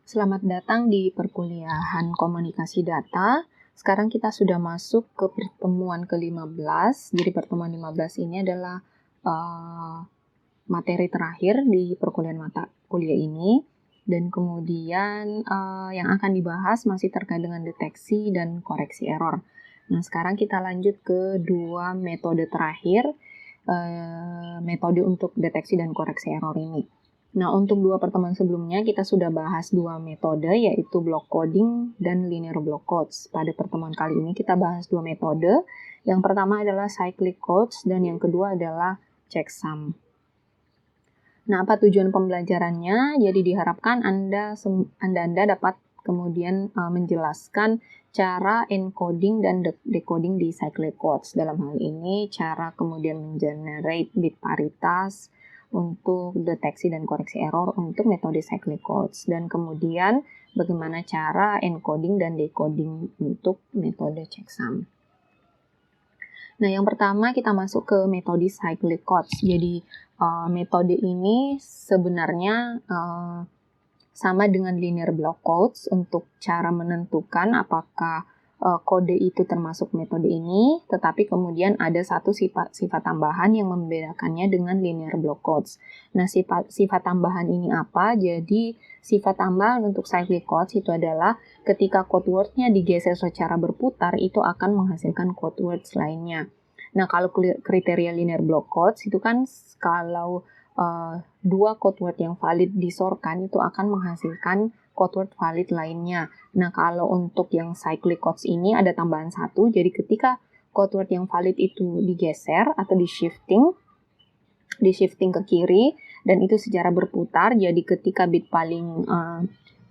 Selamat datang di perkuliahan komunikasi data. Sekarang kita sudah masuk ke pertemuan ke-15. Jadi pertemuan 15 ini adalah materi terakhir di perkuliahan mata kuliah ini. Dan kemudian yang akan dibahas masih terkait dengan deteksi dan koreksi error. Nah, sekarang kita lanjut ke dua metode terakhir, metode untuk deteksi dan koreksi error ini. Nah, untuk dua pertemuan sebelumnya kita sudah bahas dua metode, yaitu block coding dan linear block codes. Pada pertemuan kali ini kita bahas dua metode. Yang pertama adalah cyclic codes dan yang kedua adalah checksum. Nah, apa tujuan pembelajarannya? Jadi diharapkan Anda dapat kemudian menjelaskan cara encoding dan decoding di cyclic codes. Dalam hal ini, cara kemudian mengenerate bit paritas untuk deteksi dan koreksi error untuk metode cyclic codes, dan kemudian bagaimana cara encoding dan decoding untuk metode checksum. Nah, yang pertama kita masuk ke metode cyclic codes. Jadi metode ini sebenarnya sama dengan linear block codes untuk cara menentukan apakah kode itu termasuk metode ini, tetapi kemudian ada satu sifat tambahan yang membedakannya dengan linear block codes. Nah, sifat tambahan ini apa? Jadi, sifat tambahan untuk cyclic codes itu adalah ketika code word-nya digeser secara berputar, itu akan menghasilkan code words lainnya. Nah, kalau kriteria linear block codes itu kan kalau dua code word yang valid disorkan itu akan menghasilkan code word valid lainnya. Nah, kalau untuk yang cyclic codes ini ada tambahan satu, jadi ketika code word yang valid itu digeser atau di shifting ke kiri, dan itu secara berputar, jadi ketika bit paling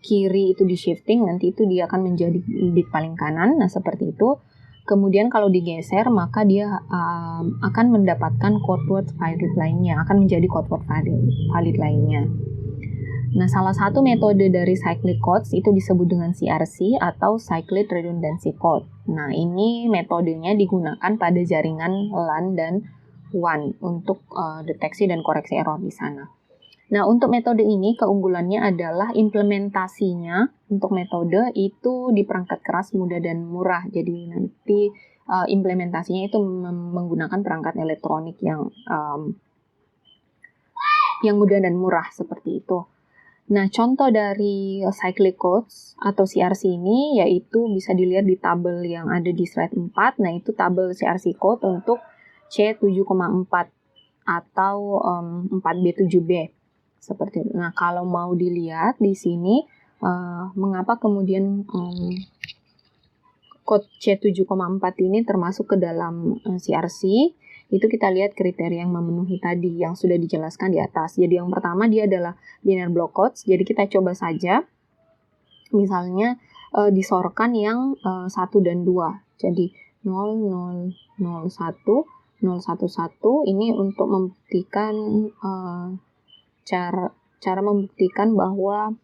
kiri itu di shifting, nanti itu dia akan menjadi bit paling kanan. Nah, seperti itu. Kemudian kalau digeser, maka dia akan mendapatkan code word valid lainnya, akan menjadi code word valid lainnya. Nah, salah satu metode dari cyclic codes itu disebut dengan CRC atau Cyclic Redundancy Code. Nah, ini metodenya digunakan pada jaringan LAN dan WAN untuk deteksi dan koreksi error di sana. Nah, untuk metode ini keunggulannya adalah implementasinya untuk metode itu di perangkat keras, mudah dan murah. Jadi nanti implementasinya itu menggunakan perangkat elektronik yang mudah dan murah seperti itu. Nah, contoh dari cyclic codes atau CRC ini yaitu bisa dilihat di tabel yang ada di slide 4. Nah, itu tabel CRC code untuk C7,4 atau 4B7B. Seperti itu. Nah, kalau mau dilihat di sini, mengapa kemudian code C7,4 ini termasuk ke dalam CRC, itu kita lihat kriteria yang memenuhi tadi yang sudah dijelaskan di atas. Jadi yang pertama dia adalah linear block codes. Jadi kita coba saja misalnya disorkan yang 1 dan 2. Jadi 0, 0, 0, 1, 0, 1, 1 ini untuk membuktikan cara membuktikan bahwa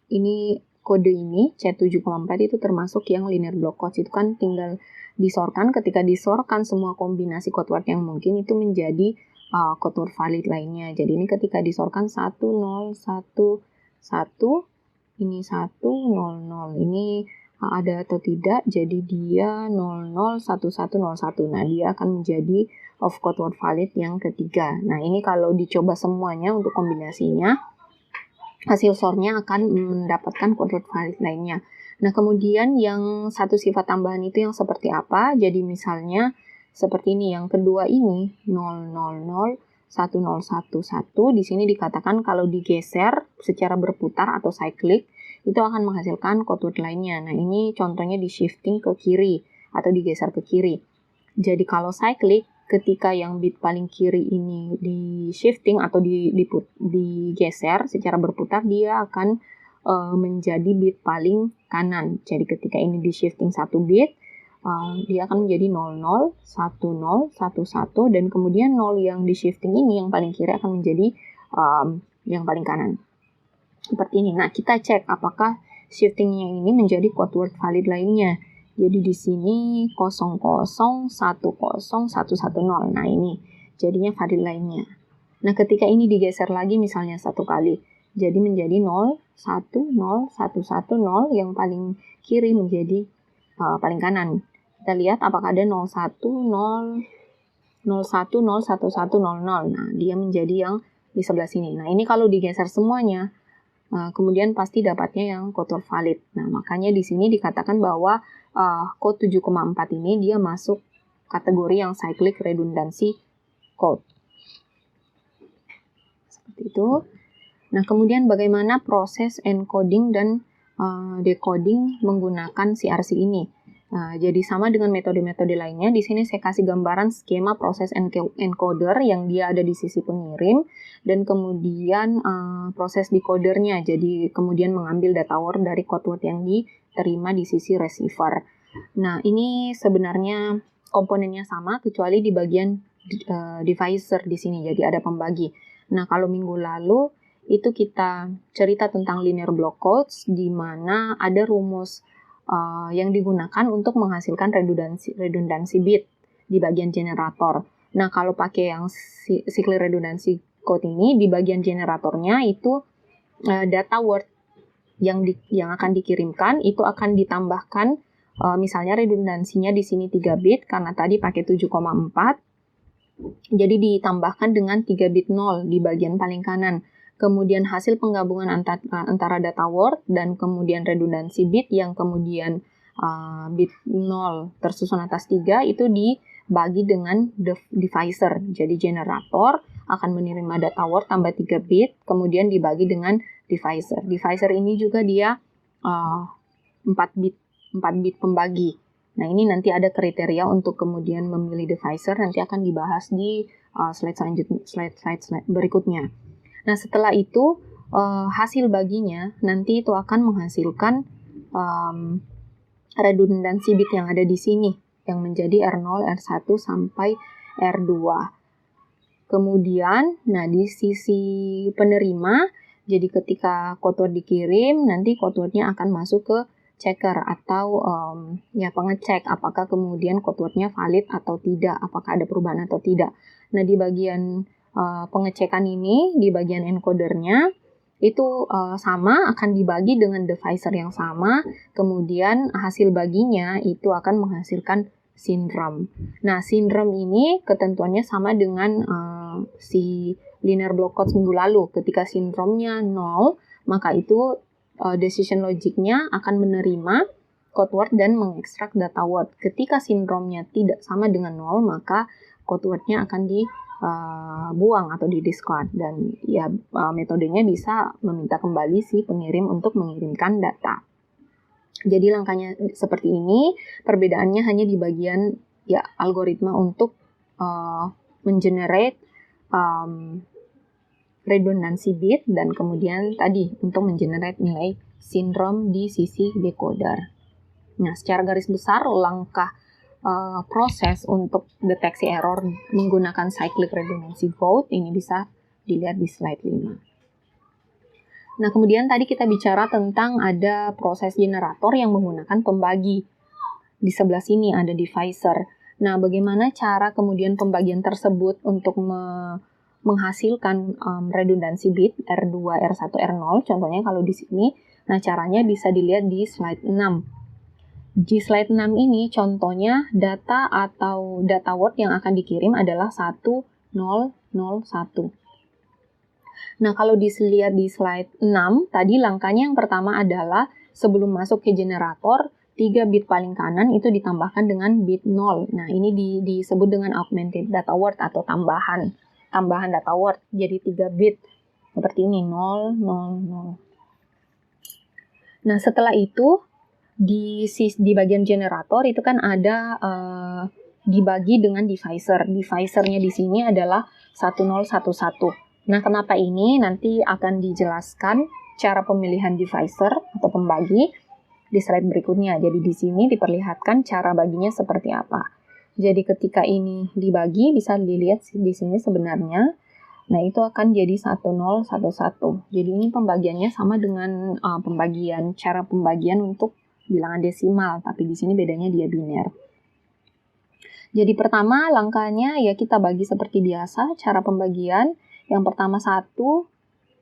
ini kode ini C7,4 itu termasuk yang linear block codes. Itu kan tinggal disorkan, ketika disorkan semua kombinasi code word yang mungkin itu menjadi code word valid lainnya. Jadi ini ketika disorkan 1, 0, 1, 1, ini 1, 0, 0. Ini ada atau tidak, jadi dia 0, 0, 1, 1, 0, 1. Nah, dia akan menjadi of code word valid yang ketiga. Nah, ini kalau dicoba semuanya untuk kombinasinya, hasil SOR-nya akan mendapatkan code word valid lainnya. Nah, kemudian yang satu sifat tambahan itu yang seperti apa? Jadi misalnya seperti ini, yang kedua ini 0, 0, 0, 1, 0, 1, 1. Di sini dikatakan kalau digeser secara berputar atau cyclic, itu akan menghasilkan code word lainnya. Nah, ini contohnya di shifting ke kiri atau digeser ke kiri. Jadi kalau cyclic, ketika yang bit paling kiri ini di shifting atau digeser secara berputar, dia akan menjadi bit paling kanan. Jadi ketika ini di shifting 1 bit, dia akan menjadi 00, 10, 11, dan kemudian 0 yang di shifting ini yang paling kiri akan menjadi yang paling kanan. Seperti ini. Nah, kita cek apakah shiftingnya ini menjadi code word valid lainnya. Jadi di sini 00101110. Nah, ini jadinya valid lainnya. Nah, ketika ini digeser lagi misalnya satu kali, jadi menjadi 0, 0, 1, 0, 1, 1, 0, yang paling kiri menjadi paling kanan. Kita lihat apakah ada 0, 1, 0, 0, 1, 0, 1, 1, 0, 0. Nah, dia menjadi yang di sebelah sini. Nah, ini kalau digeser semuanya, kemudian pasti dapatnya yang kotor valid. Nah, makanya di sini dikatakan bahwa code 7,4 ini dia masuk kategori yang cyclic redundancy code. Seperti itu. Nah, kemudian bagaimana proses encoding dan decoding menggunakan CRC ini? Nah, jadi sama dengan metode-metode lainnya, di sini saya kasih gambaran skema proses encoder yang dia ada di sisi pengirim, dan kemudian proses decodernya, jadi kemudian mengambil data word dari code word yang diterima di sisi receiver. Nah, ini sebenarnya komponennya sama, kecuali di bagian divisor di sini, jadi ada pembagi. Nah, kalau minggu lalu itu kita cerita tentang linear block codes, di mana ada rumus yang digunakan untuk menghasilkan redundancy bit di bagian generator. Nah, kalau pakai yang cyclic redundancy code ini, di bagian generatornya itu data word yang akan dikirimkan itu akan ditambahkan, misalnya redundansinya di sini 3 bit karena tadi pakai 7,4. Jadi ditambahkan dengan 3 bit 0 di bagian paling kanan. Kemudian hasil penggabungan antara data word dan kemudian redundansi bit yang kemudian bit 0 tersusun atas 3 itu dibagi dengan divisor. Jadi generator akan menerima data word tambah 3 bit, kemudian dibagi dengan divisor. Divisor ini juga dia 4 bit pembagi. Nah, ini nanti ada kriteria untuk kemudian memilih divisor, nanti akan dibahas di slide berikutnya. Nah, setelah itu hasil baginya nanti itu akan menghasilkan redundansi bit yang ada di sini, yang menjadi R0, R1 sampai R2. Kemudian, nah di sisi penerima, jadi ketika code word dikirim, nanti code word-nya akan masuk ke checker atau pengecek apakah kemudian code word-nya valid atau tidak, apakah ada perubahan atau tidak. Nah, di bagian pengecekan ini, di bagian encodernya itu sama, akan dibagi dengan divisor yang sama, kemudian hasil baginya itu akan menghasilkan syndrome. Nah, syndrome ini ketentuannya sama dengan si linear block codes minggu lalu. Ketika syndrome-nya 0, maka itu decision logic-nya akan menerima code word dan mengekstrak data word. Ketika syndrome-nya tidak sama dengan 0, maka code word-nya akan dibuang atau di discard, dan metodenya bisa meminta kembali si pengirim untuk mengirimkan data. Jadi langkahnya seperti ini, perbedaannya hanya di bagian algoritma untuk mengenerate redundancy bit, dan kemudian tadi untuk mengenerate nilai syndrome di sisi decoder. Nah, secara garis besar langkah proses untuk deteksi error menggunakan cyclic redundancy code ini bisa dilihat di slide 5. Nah, kemudian tadi kita bicara tentang ada proses generator yang menggunakan pembagi. Di sebelah sini ada divisor. Nah, bagaimana cara kemudian pembagian tersebut untuk menghasilkan redundansi bit R2, R1, R0, contohnya kalau di sini. Nah, caranya bisa dilihat di slide 6. Di slide 6 ini contohnya data atau data word yang akan dikirim adalah 1001. Nah, kalau dilihat di slide 6, tadi langkahnya yang pertama adalah sebelum masuk ke generator, 3 bit paling kanan itu ditambahkan dengan bit 0. Nah, ini disebut dengan augmented data word atau tambahan data word. Jadi 3 bit seperti ini, 0, 0, 0. Nah, setelah itu di bagian generator itu kan ada dibagi dengan divisor. Divisornya di sini adalah 1011. Nah, kenapa ini? Nanti akan dijelaskan cara pemilihan divisor atau pembagi di slide berikutnya. Jadi di sini diperlihatkan cara baginya seperti apa. Jadi ketika ini dibagi bisa dilihat di sini sebenarnya. Nah, itu akan jadi 1011. Jadi ini pembagiannya sama dengan cara pembagian untuk bilangan desimal, tapi di sini bedanya dia biner. Jadi pertama langkahnya ya kita bagi seperti biasa cara pembagian. Yang pertama 1,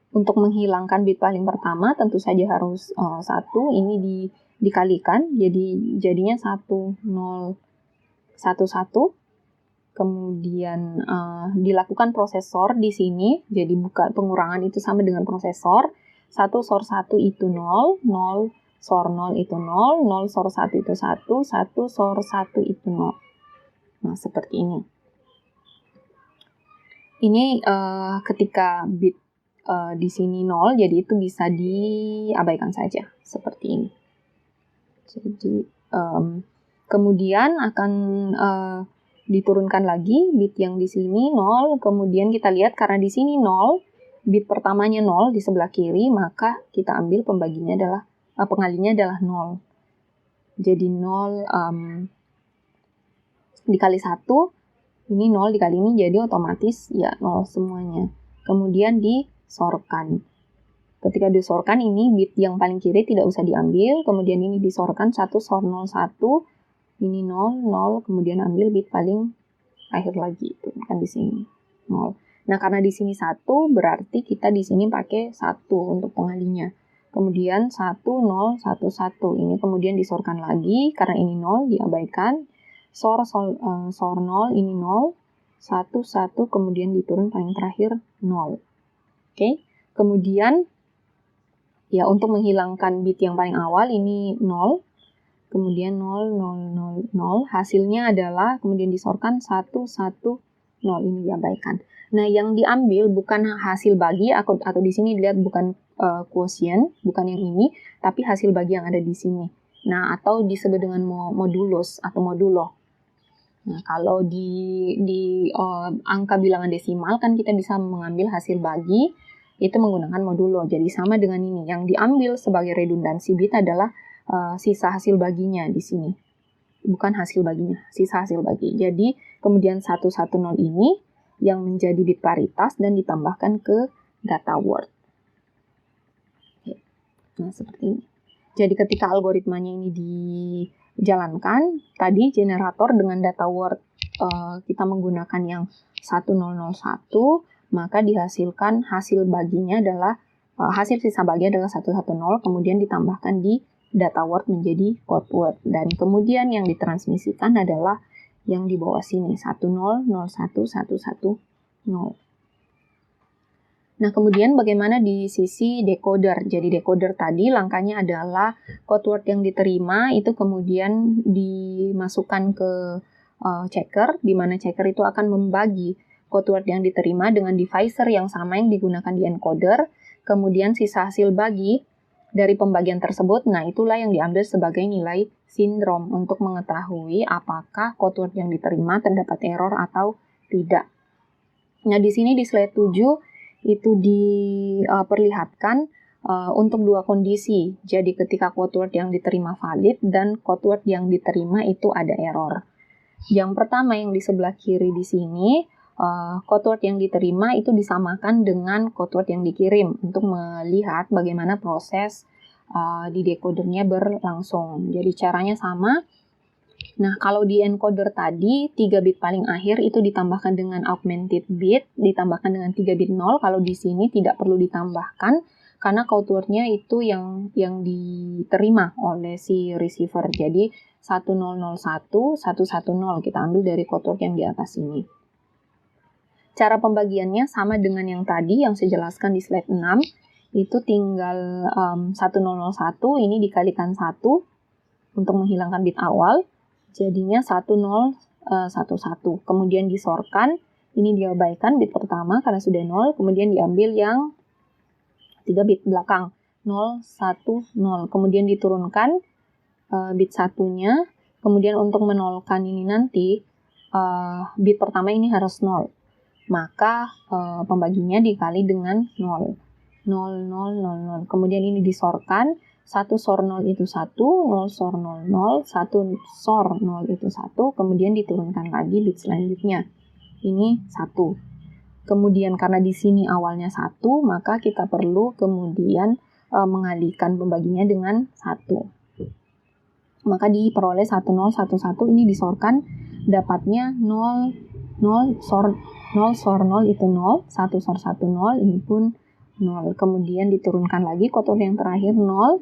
untuk menghilangkan bit paling pertama tentu saja harus 1, ini dikalikan, jadinya 1, 0, 1, 1. Kemudian dilakukan prosesor di sini, jadi buka pengurangan itu sama dengan prosesor. 1 SOR 1 itu 0, 0 SOR 0 itu 0, 0 SOR 1 itu 1, 1 SOR 1 itu 0. Nah, seperti ini. Ini ketika bit di sini 0, jadi itu bisa diabaikan saja, seperti ini. Jadi, kemudian akan diturunkan lagi bit yang di sini 0, kemudian kita lihat karena di sini 0, bit pertamanya 0 di sebelah kiri, maka kita ambil pembaginya adalah pengalinya adalah 0. Jadi 0 dikali 1, ini 0 dikali ini, jadi otomatis ya 0 semuanya. Kemudian disorkan. Ketika disorkan, ini bit yang paling kiri tidak usah diambil, kemudian ini disorkan 1 SOR 0 1, ini 0, 0, kemudian ambil bit paling akhir lagi, itu kan di sini 0. Nah, karena di sini 1, berarti kita di sini pakai 1 untuk pengalinya. Kemudian 1, 0, 1, 1. Ini kemudian disorkan lagi, karena ini 0, diabaikan. SOR 0, ini 0, 1, 1, kemudian diturun paling terakhir 0. Oke, kemudian ya untuk menghilangkan bit yang paling awal, ini 0, kemudian 0, 0, 0, 0, hasilnya adalah kemudian disorkan 1, 1, 0, ini diabaikan. Nah, yang diambil bukan hasil bagi, atau di sini dilihat bukan quotient, bukan yang ini, tapi hasil bagi yang ada di sini. Nah, atau disebut dengan modulus atau modulo. Nah, kalau di angka bilangan desimal kan kita bisa mengambil hasil bagi, itu menggunakan modulo. Jadi sama dengan ini, yang diambil sebagai redundansi bit adalah sisa hasil baginya di sini. Bukan hasil baginya, sisa hasil bagi. Jadi, kemudian 110 ini yang menjadi bit paritas dan ditambahkan ke data word. Nah, seperti ini. Jadi, ketika algoritmanya ini dijalankan, tadi generator dengan data word kita menggunakan yang 1001, maka dihasilkan hasil baginya adalah hasil sisa bagi adalah 110, kemudian ditambahkan di data word menjadi code word, dan kemudian yang ditransmisikan adalah yang di bawah sini 1001 110. Nah, kemudian bagaimana di sisi decoder? Jadi decoder tadi langkahnya adalah code word yang diterima itu kemudian dimasukkan ke checker, di mana checker itu akan membagi code word yang diterima dengan divisor yang sama yang digunakan di encoder. Kemudian sisa hasil bagi dari pembagian tersebut, nah itulah yang diambil sebagai nilai sindrom untuk mengetahui apakah code word yang diterima terdapat error atau tidak. Nah, di sini di slide 7 itu diperlihatkan untuk dua kondisi. Jadi ketika code word yang diterima valid dan code word yang diterima itu ada error. Yang pertama yang di sebelah kiri di sini, code word yang diterima itu disamakan dengan code word yang dikirim untuk melihat bagaimana proses di decodernya berlangsung. Jadi caranya sama. Nah, kalau di encoder tadi 3 bit paling akhir itu ditambahkan dengan augmented bit, ditambahkan dengan 3 bit 0. Kalau di sini tidak perlu ditambahkan karena code word-nya itu yang diterima oleh si receiver. Jadi 1001 110 kita ambil dari code word yang di atas ini. Cara pembagiannya sama dengan yang tadi yang saya jelaskan di slide 6. Itu tinggal 1001 ini dikalikan 1 untuk menghilangkan bit awal. Jadinya 1011. Kemudian disorkan, ini diabaikan bit pertama karena sudah 0. Kemudian diambil yang 3 bit belakang 0, 1, 0. Kemudian diturunkan bit satunya. Kemudian untuk menolkan ini nanti bit pertama ini harus 0. Maka pembaginya dikali dengan 0. 0, 0, 0, 0. Kemudian ini disorkan. 1 SOR 0 itu 1, 0 SOR 0, 0, 1 SOR 0 itu 1, kemudian diturunkan lagi bit selanjutnya. Ini 1. Kemudian karena di sini awalnya 1, maka kita perlu kemudian mengalihkan pembaginya dengan 1. Maka diperoleh 1011 ini disorkan, dapatnya 0, 0 SOR 0 itu 0, 1 SOR 1 0, ini pun 0. Kemudian diturunkan lagi kotor yang terakhir 0.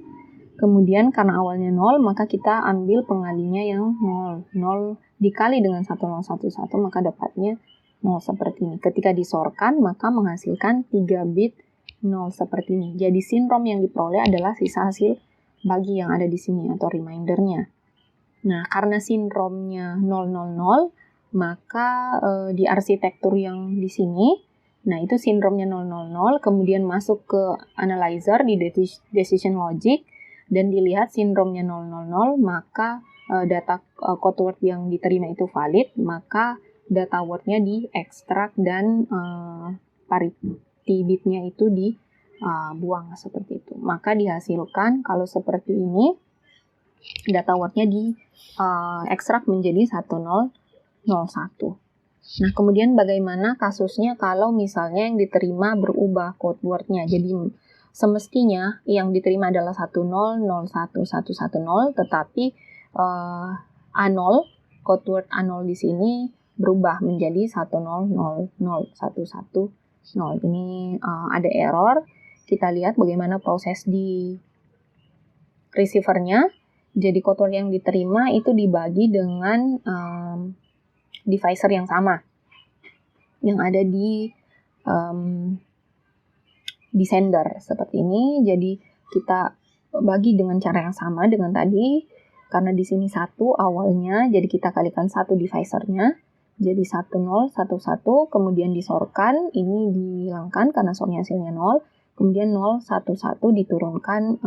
Kemudian karena awalnya 0, maka kita ambil pengalinya yang 0. 0 dikali dengan 1011, maka dapatnya 0 seperti ini. Ketika disorkan, maka menghasilkan 3 bit 0 seperti ini. Jadi sindrom yang diperoleh adalah sisa hasil bagi yang ada di sini atau remindernya. Nah, karena sindromnya 000, maka di arsitektur yang di sini, nah itu sindromnya 000, kemudian masuk ke analyzer di decision logic, dan dilihat sindromnya 000, maka data code word yang diterima itu valid, maka data wordnya diekstrak dan parity bitnya itu dibuang seperti itu. Maka dihasilkan kalau seperti ini, data wordnya diekstrak menjadi 1001. Nah, kemudian bagaimana kasusnya kalau misalnya yang diterima berubah code wordnya? Jadi semestinya yang diterima adalah 10011110, tetapi A0, code word A0 di sini berubah menjadi 10001110. Ini ada error. Kita lihat bagaimana proses di receivernya. Jadi code word yang diterima itu dibagi dengan divisor yang sama yang ada di sender seperti ini. Jadi kita bagi dengan cara yang sama dengan tadi, karena di sini 1 awalnya, jadi kita kalikan 1 divisornya, jadi 1011, kemudian disorkan, ini dihilangkan karena sornya hasilnya 0, kemudian 011 diturunkan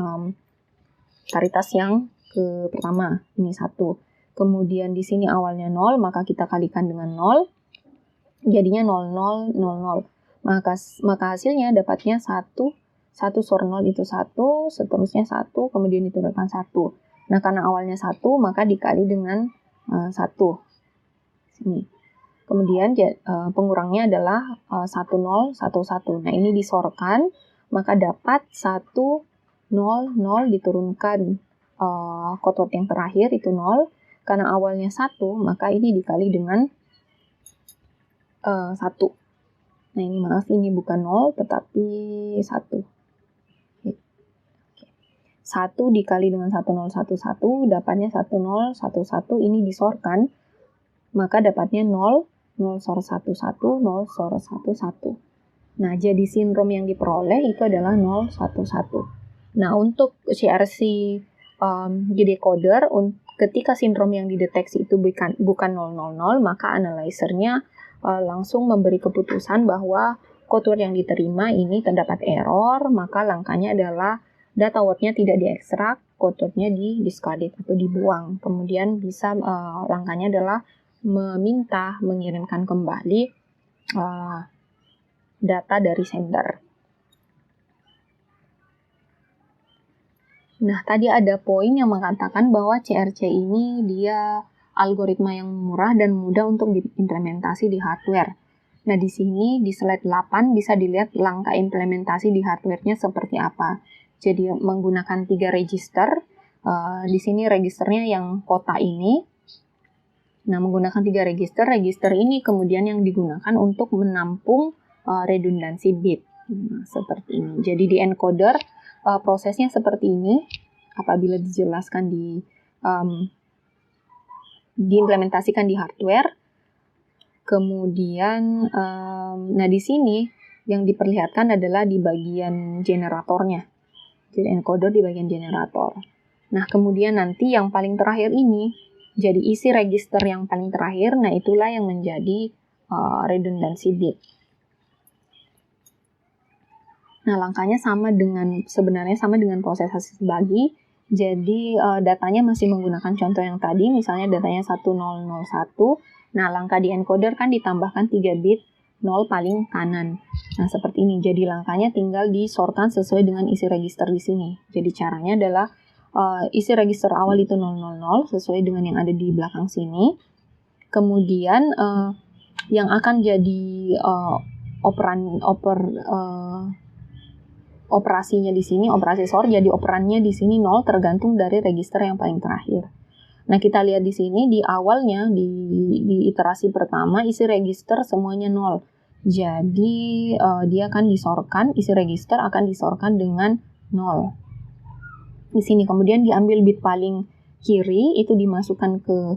paritas yang ke pertama, ini 1. Kemudian di sini awalnya 0, maka kita kalikan dengan 0, jadinya 0000. Maka hasilnya dapatnya 1 sur 0 itu 1, seterusnya 1, kemudian diturunkan 1. Nah, karena awalnya 1, maka dikali dengan 1. Sini. Kemudian pengurangnya adalah 1011. Nah, ini disorkan, maka dapat 100 diturunkan code word yang terakhir itu 0, karena awalnya 1, maka ini dikali dengan 1. Nah, ini maaf, ini bukan 0, tetapi 1. 1 dikali dengan 1011, dapatnya 1011, ini disorkan, maka dapatnya 0, 0 sor 11, 0 sor 11. Nah, jadi sindrom yang diperoleh itu adalah 011. Nah, untuk CRC decoder, ketika sindrom yang dideteksi itu bukan 000, maka analyzernya langsung memberi keputusan bahwa code word yang diterima ini terdapat error, maka langkahnya adalah data wordnya tidak diekstrak, code wordnya di-discarded atau dibuang. Kemudian bisa langkahnya adalah mengirimkan kembali data dari sender. Nah, tadi ada poin yang mengatakan bahwa CRC ini dia algoritma yang murah dan mudah untuk diimplementasi di hardware. Nah, di sini di slide 8 bisa dilihat langkah implementasi di hardware-nya seperti apa. Jadi menggunakan 3 register. Di sini registernya yang kota ini. Nah, menggunakan 3 register ini kemudian yang digunakan untuk menampung redundansi bit. Nah, seperti ini. Jadi di encoder prosesnya seperti ini apabila dijelaskan diimplementasikan di hardware. Kemudian nah di sini yang diperlihatkan adalah di bagian generatornya. Jadi encoder di bagian generator. Nah, kemudian nanti yang paling terakhir ini jadi isi register yang paling terakhir, nah itulah yang menjadi redundansi bit. Nah, langkahnya sebenarnya sama dengan proses hasil bagi. Jadi datanya masih menggunakan contoh yang tadi, misalnya datanya 1001. Nah, langkah di encoder kan ditambahkan 3 bit 0 paling kanan. Nah, seperti ini. Jadi langkahnya tinggal disortkan sesuai dengan isi register di sini. Jadi caranya adalah isi register awal itu 000 sesuai dengan yang ada di belakang sini. Kemudian yang akan jadi operasinya di sini, operasi SOR, jadi operannya di sini 0 tergantung dari register yang paling terakhir. Nah, kita lihat di sini di awalnya di iterasi pertama isi register semuanya 0. Jadi dia akan disorkan, isi register akan disorkan dengan 0. Di sini kemudian diambil bit paling kiri, itu dimasukkan ke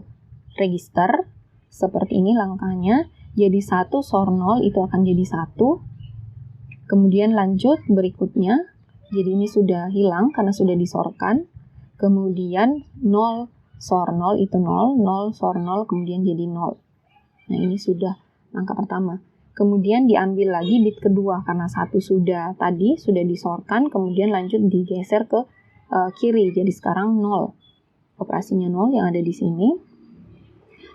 register. Seperti ini langkahnya. Jadi 1 SOR 0 itu akan jadi 1. Kemudian lanjut berikutnya. Jadi ini sudah hilang karena sudah disorkan. Kemudian 0 SOR 0 itu 0, 0 SOR 0 kemudian jadi 0. Nah ini sudah langkah pertama. Kemudian diambil lagi bit kedua karena 1 sudah disorkan, kemudian lanjut digeser ke kiri. Jadi sekarang 0. Operasinya 0 yang ada di sini.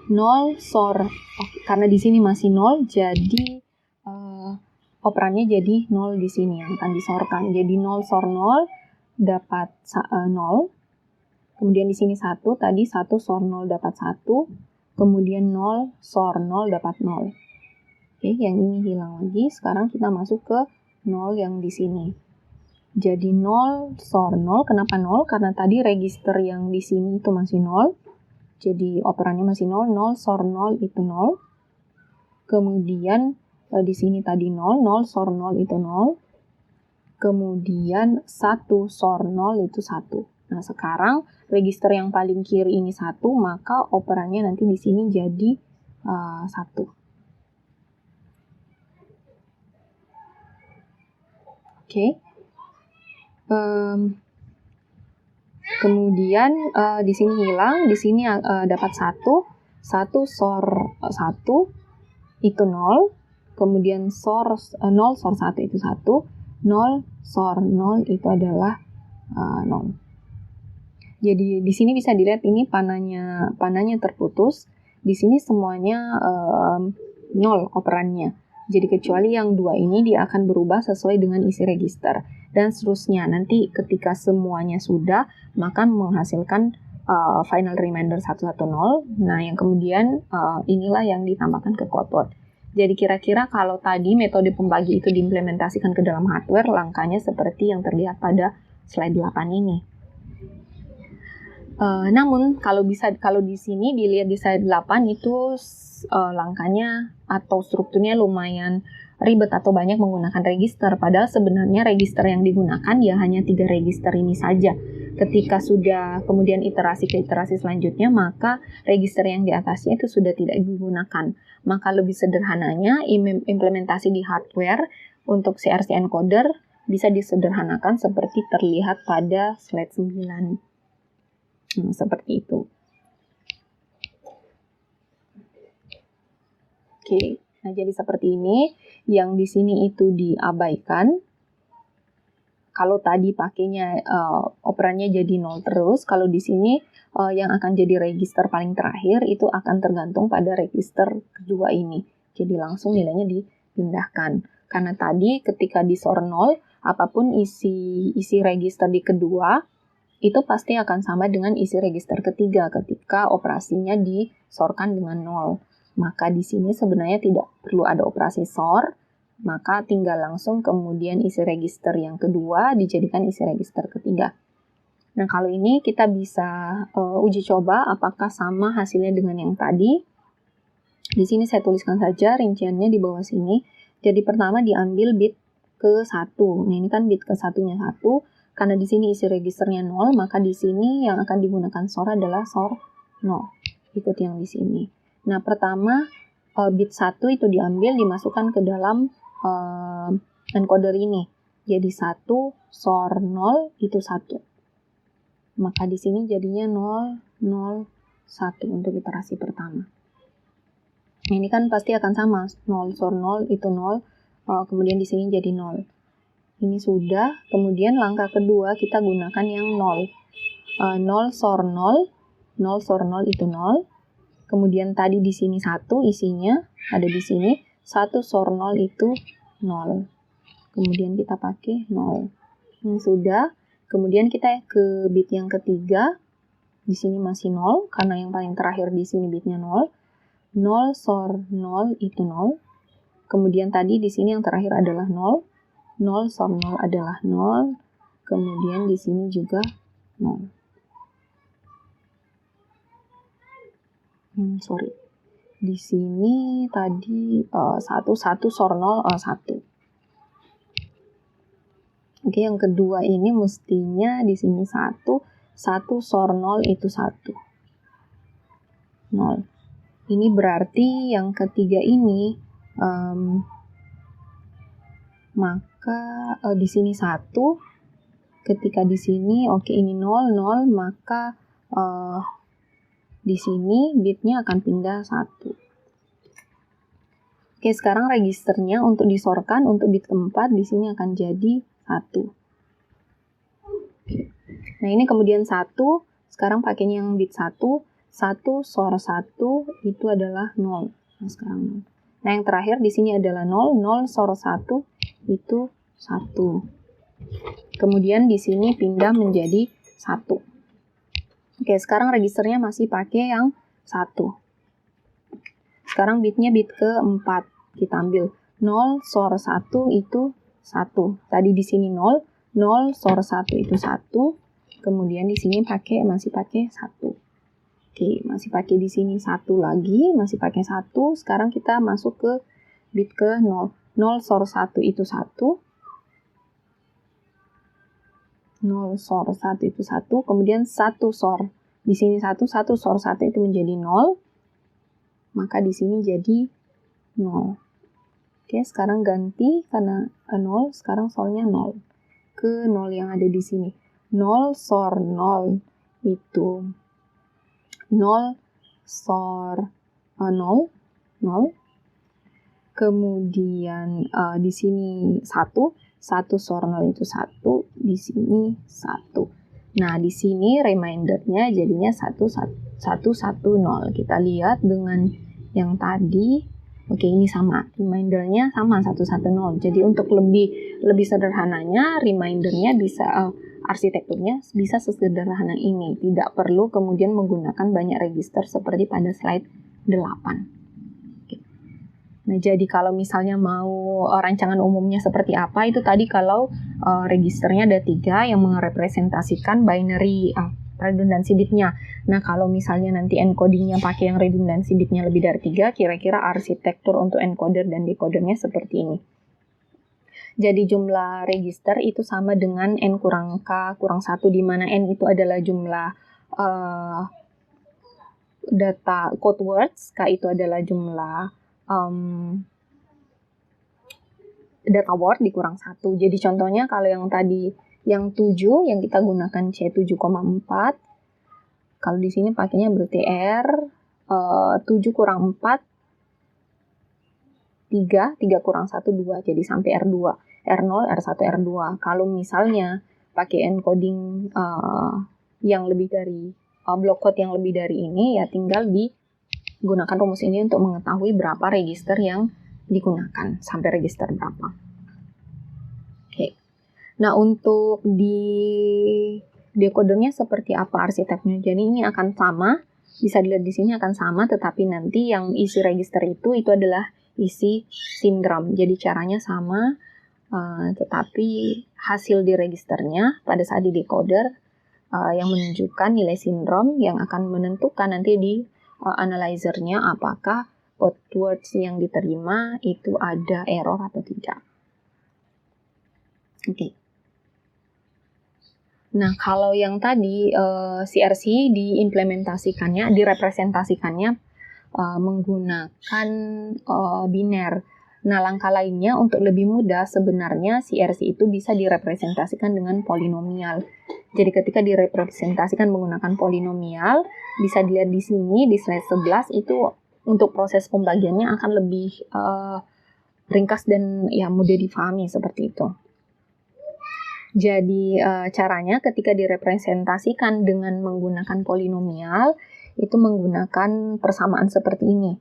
0 SOR, karena di sini masih 0, jadi operannya jadi 0 di sini yang akan disorkan. Jadi 0 SOR 0 dapat 0. Kemudian di sini 1, tadi 1 SOR 0 dapat 1. Kemudian 0 SOR 0 dapat 0. Oke, yang ini hilang lagi. Sekarang kita masuk ke 0 yang di sini. Jadi 0 SOR 0. Kenapa 0? Karena tadi register yang di sini itu masih 0. Jadi operannya masih 0. 0 SOR 0 itu 0. Kemudian di sini tadi 0. 0 SOR 0 itu 0. Kemudian 1 SOR 0 itu 1. Nah, sekarang register yang paling kiri ini 1, maka operannya nanti di sini jadi 1. Oke. Kemudian di sini hilang, di sini dapat 1 SOR 1 itu 0, kemudian 0 SOR 1 itu 1, 0 SOR 0 itu adalah 0. Jadi di sini bisa dilihat ini panahnya terputus, di sini semuanya 0 operannya. Jadi kecuali yang 2 ini dia akan berubah sesuai dengan isi register. Dan seterusnya, nanti ketika semuanya sudah, maka menghasilkan final remainder 110. Nah, yang kemudian inilah yang ditambahkan ke quote. Jadi kira-kira kalau tadi metode pembagi itu diimplementasikan ke dalam hardware, langkahnya seperti yang terlihat pada slide 8 ini. Namun kalau di sini dilihat di slide 8 itu langkahnya atau strukturnya lumayan ribet atau banyak menggunakan register, padahal sebenarnya register yang digunakan ya hanya 3 register ini saja. Ketika sudah kemudian iterasi ke iterasi selanjutnya, maka register yang di atasnya itu sudah tidak digunakan. Maka lebih sederhananya implementasi di hardware untuk CRC encoder bisa disederhanakan seperti terlihat pada slide 9. Seperti itu. Oke, nah jadi seperti ini. Yang di sini itu diabaikan. Kalau tadi pakainya operannya jadi 0 terus, kalau di sini yang akan jadi register paling terakhir itu akan tergantung pada register kedua ini. Jadi langsung nilainya dipindahkan. Karena tadi ketika di SOR 0, apapun isi register di kedua, itu pasti akan sama dengan isi register ketiga ketika operasinya disorkan dengan 0. Maka di sini sebenarnya tidak perlu ada operasi SOR, maka tinggal langsung kemudian isi register yang kedua dijadikan isi register ketiga. Nah, kalau ini kita bisa uji coba apakah sama hasilnya dengan yang tadi. Di sini saya tuliskan saja rinciannya di bawah sini. Jadi pertama diambil bit ke 1. Nah, ini kan bit ke 1-nya 1. Karena di sini isi registernya 0, maka di sini yang akan digunakan SOR adalah SOR 0. Ikut yang di sini. Nah, pertama bit 1 itu diambil, dimasukkan ke dalam encoder ini. Jadi 1 SOR 0 itu 1. Maka di sini jadinya 0, 0, 1 untuk iterasi pertama. Nah, ini kan pasti akan sama. 0 SOR 0 itu 0, kemudian di sini jadi 0. Ini sudah, kemudian langkah kedua kita gunakan yang 0. 0 SOR 0, 0 SOR 0 itu 0. Kemudian tadi di sini 1 isinya, ada di sini. 1 SOR 0 itu 0. Kemudian kita pakai 0. Ini sudah, kemudian kita ke bit yang ketiga. Di sini masih 0, karena yang paling terakhir di sini bitnya 0. 0 SOR 0 itu 0. Kemudian tadi di sini yang terakhir adalah 0. 0 SOR 0 adalah 0. Kemudian di sini juga 0. Di sini tadi 1 SOR 0 1. Oke, yang kedua ini mestinya di sini 1 SOR 0 itu 1. 0. Ini berarti yang ketiga ini maka di sini 1, ketika di sini ini 0 0, maka di sini bitnya akan pindah 1. Oke, sekarang registernya untuk disorkan untuk bit keempat di sini akan jadi 1. Nah, ini kemudian 1, sekarang pakainya yang bit 1 SOR 1 itu adalah 0. Nah, sekarang 0. Nah, yang terakhir di sini adalah 0 SOR 1 itu 1. Kemudian di sini pindah menjadi 1. Oke, sekarang registernya masih pakai yang 1. Sekarang bitnya bit keempat. Kita ambil 0 SOR 1 itu 1. Tadi di sini 0 SOR 1 itu 1. Kemudian di sini masih pakai 1. Oke, masih pakai di sini 1 lagi, masih pakai 1. Sekarang kita masuk ke bit ke 0. 0 SOR 1 itu 1. 0 SOR 1 itu 1. Kemudian 1 SOR. Di sini 1 SOR 1 itu menjadi 0. Maka di sini jadi 0. Oke, sekarang ganti karena 0, sekarang SOR-nya 0. Ke 0 yang ada di sini. 0 SOR 0 itu 0 SOR 0. Kemudian di sini 1 SOR 0 itu 1, di sini 1. Nah, di sini remindernya jadinya 110. Kita lihat dengan yang tadi. Oke, ini sama. Remindernya sama 110. Jadi untuk lebih sederhananya, remindernya bisa arsitekturnya bisa sesederhana ini. Tidak perlu kemudian menggunakan banyak register seperti pada slide 8. Nah, jadi kalau misalnya mau rancangan umumnya seperti apa, itu tadi kalau registernya ada 3 yang merepresentasikan binary redundancy bitnya. Nah, kalau misalnya nanti encodingnya pakai yang redundancy bitnya lebih dari 3, kira-kira arsitektur untuk encoder dan decodernya seperti ini. Jadi jumlah register itu sama dengan N kurang K kurang 1, di mana N itu adalah jumlah data code words, K itu adalah jumlah data word dikurang 1. Jadi contohnya kalau yang tadi yang 7 yang kita gunakan C7,4. Kalau di sini pakainya berarti R 7 kurang 4 3 kurang 1 2. Jadi sampai R2. R0, R1, R2. Kalau misalnya pakai encoding yang lebih dari block code yang lebih dari ini, ya tinggal digunakan rumus ini untuk mengetahui berapa register yang digunakan, sampai register berapa. Oke. Nah, untuk di decodernya seperti apa arsitekturnya? Jadi ini akan sama, bisa dilihat di sini akan sama, tetapi nanti yang isi register itu adalah isi sindrom. Jadi caranya sama, tetapi hasil di registernya pada saat di decoder yang menunjukkan nilai sindrom yang akan menentukan nanti di analyzernya apakah code words yang diterima itu ada error atau tidak. Oke. Nah, kalau yang tadi CRC direpresentasikannya menggunakan biner. Nah, langkah lainnya untuk lebih mudah sebenarnya CRC itu bisa direpresentasikan dengan polinomial. Jadi ketika direpresentasikan menggunakan polinomial, bisa dilihat di sini di slide 11 itu untuk proses pembagiannya akan lebih ringkas dan ya mudah difahami seperti itu. Jadi caranya ketika direpresentasikan dengan menggunakan polinomial itu menggunakan persamaan seperti ini.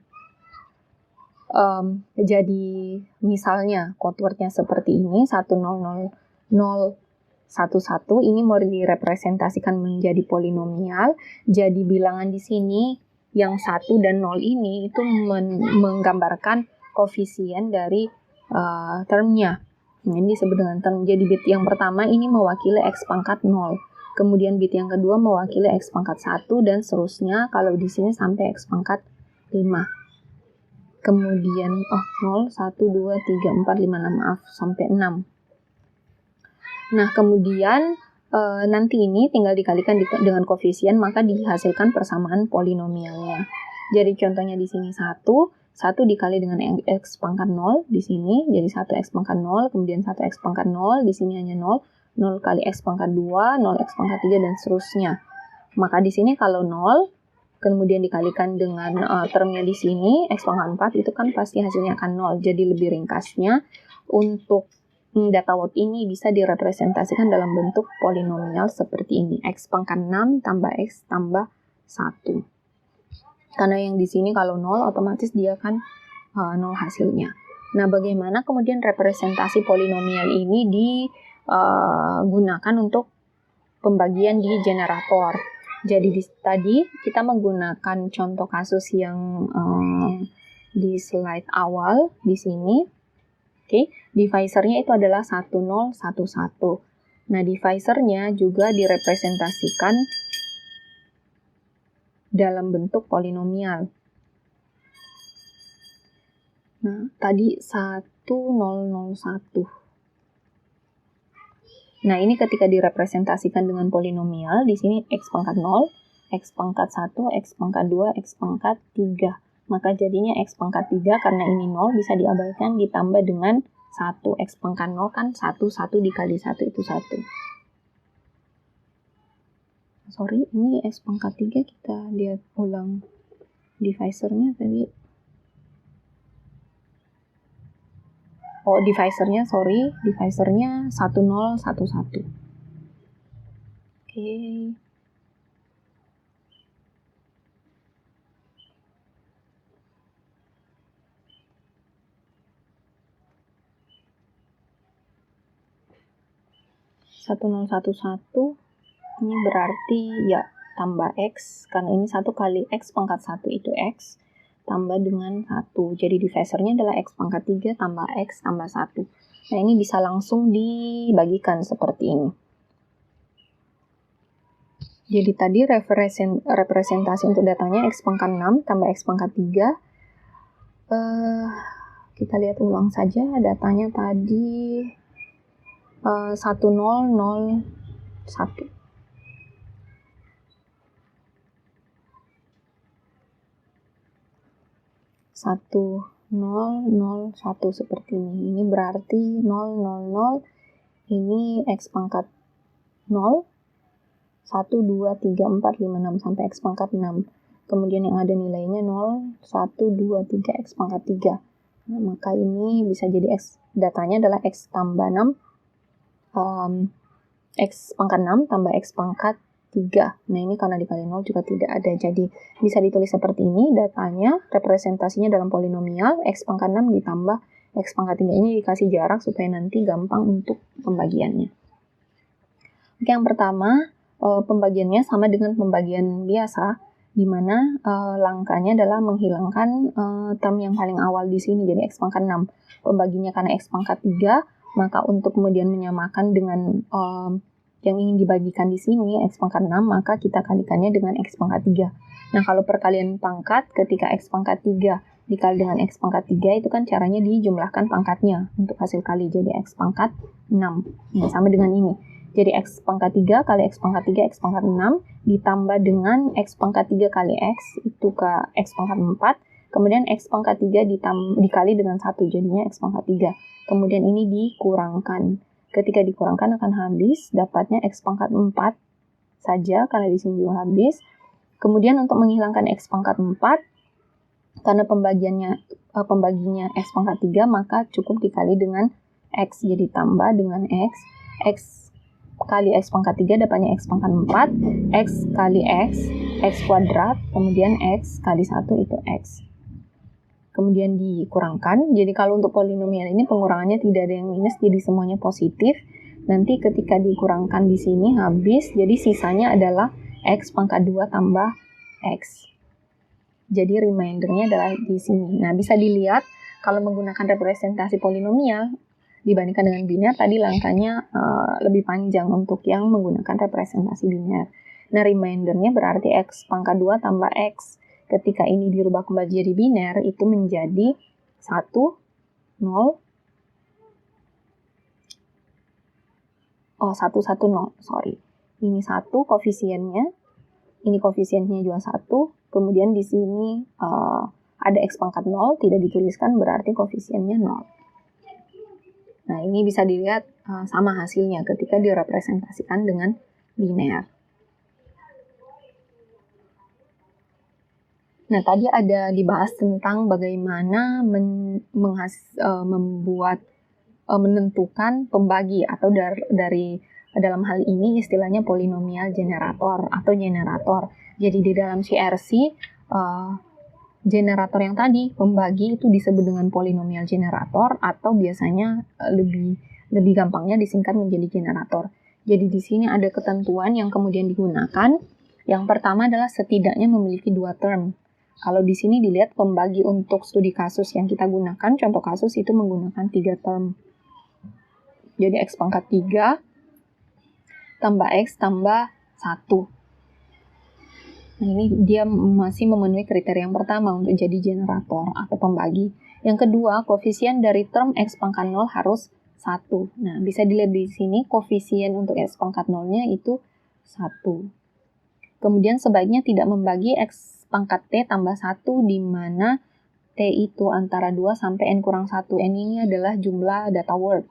Jadi misalnya code word-nya seperti ini 1000011 ini mau direpresentasikan menjadi polinomial. Jadi bilangan di sini yang 1 dan 0 ini itu menggambarkan koefisien dari termnya. Ini disebut dengan term. Jadi bit yang pertama ini mewakili X pangkat 0. Kemudian bit yang kedua mewakili X pangkat 1 dan seterusnya kalau di sini sampai X pangkat 5. kemudian 0, 1, 2, 3, 4, 5, 6, maaf, sampai 6. Nah, kemudian nanti ini tinggal dikalikan dengan koefisien, maka dihasilkan persamaan polinomialnya. Jadi contohnya di sini 1 dikali dengan x pangkat 0 di sini, jadi 1x pangkat 0, kemudian 1x pangkat 0, di sini hanya 0, 0 kali x pangkat 2, 0x pangkat 3, dan seterusnya. Maka di sini kalau 0, kemudian dikalikan dengan termnya di sini, x pangkat 4, itu kan pasti hasilnya akan 0. Jadi lebih ringkasnya, untuk data word ini bisa direpresentasikan dalam bentuk polinomial seperti ini. X pangkat 6 tambah X tambah 1. Karena yang di sini kalau 0, otomatis dia kan 0 hasilnya. Nah, bagaimana kemudian representasi polinomial ini digunakan untuk pembagian di generator? Jadi tadi kita menggunakan contoh kasus yang di slide awal di sini. Oke, divisornya itu adalah 1011. Nah, divisornya juga direpresentasikan dalam bentuk polinomial. Nah, tadi 1001. Nah, ini ketika direpresentasikan dengan polinomial, di sini x pangkat 0, x pangkat 1, x pangkat 2, x pangkat 3. Maka jadinya x pangkat 3 karena ini 0 bisa diabaikan ditambah dengan 1. X pangkat 0 kan 1 dikali 1 itu 1. Sorry, ini x pangkat 3 kita lihat ulang divisornya tadi. Oh, divisornya 1011. Oke. Ini berarti ya tambah x, karena ini 1 kali x pangkat 1 itu x, tambah dengan 1. Jadi divisornya adalah x pangkat 3 tambah x tambah 1. Nah, ini bisa langsung dibagikan seperti ini. Jadi tadi representasi untuk datanya x pangkat 6 tambah x pangkat 3. Kita lihat ulang saja datanya tadi 1001. 1001 seperti ini. Ini berarti 000, ini x pangkat 0, 1, 2, 3, 4, 5, 6 sampai x pangkat 6. Kemudian yang ada nilainya 0, 1, 2, 3, x pangkat 3. Nah, maka ini bisa jadi x, datanya adalah x tambah 6, x pangkat 6 tambah x pangkat 3. Nah, ini karena dikali 0 juga tidak ada. Jadi bisa ditulis seperti ini, datanya, representasinya dalam polinomial, x pangkat 6 ditambah x pangkat 3. Ini dikasih jarak supaya nanti gampang untuk pembagiannya. Oke, yang pertama, pembagiannya sama dengan pembagian biasa, di mana langkahnya adalah menghilangkan term yang paling awal di sini, jadi x pangkat 6. Pembaginya karena x pangkat 3, maka untuk kemudian menyamakan dengan yang ingin dibagikan di sini, x pangkat 6, maka kita kalikannya dengan x pangkat 3. Nah, kalau perkalian pangkat, ketika x pangkat 3 dikali dengan x pangkat 3, itu kan caranya dijumlahkan pangkatnya untuk hasil kali, jadi x pangkat 6. Nah, sama dengan ini. Jadi x pangkat 3 kali x pangkat 3, x pangkat 6, ditambah dengan x pangkat 3 kali x, itu ke x pangkat 4, kemudian x pangkat 3 dikali dengan 1, jadinya x pangkat 3. Kemudian ini dikurangkan. Ketika dikurangkan akan habis, dapatnya x pangkat 4 saja, karena di sini juga habis. Kemudian untuk menghilangkan x pangkat 4, karena pembaginya x pangkat 3, maka cukup dikali dengan x, jadi tambah dengan x kali x pangkat 3 dapatnya x pangkat 4, x kali x kuadrat, kemudian x kali 1 itu x. Kemudian dikurangkan, jadi kalau untuk polinomial ini pengurangannya tidak ada yang minus, jadi semuanya positif. Nanti ketika dikurangkan di sini habis, jadi sisanya adalah x pangkat 2 tambah x. Jadi remindernya adalah di sini. Nah, bisa dilihat kalau menggunakan representasi polinomial dibandingkan dengan biner, tadi langkahnya lebih panjang untuk yang menggunakan representasi biner. Nah, remindernya berarti x pangkat 2 tambah x. ketika ini dirubah kembali jadi biner, itu menjadi 1, 0, 1, 1, 0, sorry. Ini 1 koefisiennya, ini koefisiennya juga 1, kemudian di sini ada X pangkat 0, tidak dituliskan berarti koefisiennya 0. Nah, ini bisa dilihat sama hasilnya ketika direpresentasikan dengan biner. Nah, tadi ada dibahas tentang bagaimana menentukan pembagi atau dari dalam hal ini istilahnya polinomial generator atau generator. Jadi di dalam CRC generator yang tadi pembagi itu disebut dengan polinomial generator atau biasanya lebih gampangnya disingkat menjadi generator. Jadi di sini ada ketentuan yang kemudian digunakan. Yang pertama adalah setidaknya memiliki 2 term. Kalau di sini dilihat pembagi untuk studi kasus yang kita gunakan, contoh kasus itu menggunakan 3 term. Jadi X pangkat 3 tambah X tambah 1. Nah, ini dia masih memenuhi kriteria yang pertama untuk jadi generator atau pembagi. Yang kedua, koefisien dari term X pangkat 0 harus 1. Nah, bisa dilihat di sini koefisien untuk X pangkat 0-nya itu 1. Kemudian sebaiknya tidak membagi X pangkat T tambah 1 di mana T itu antara 2 sampai N kurang 1. N ini adalah jumlah data word.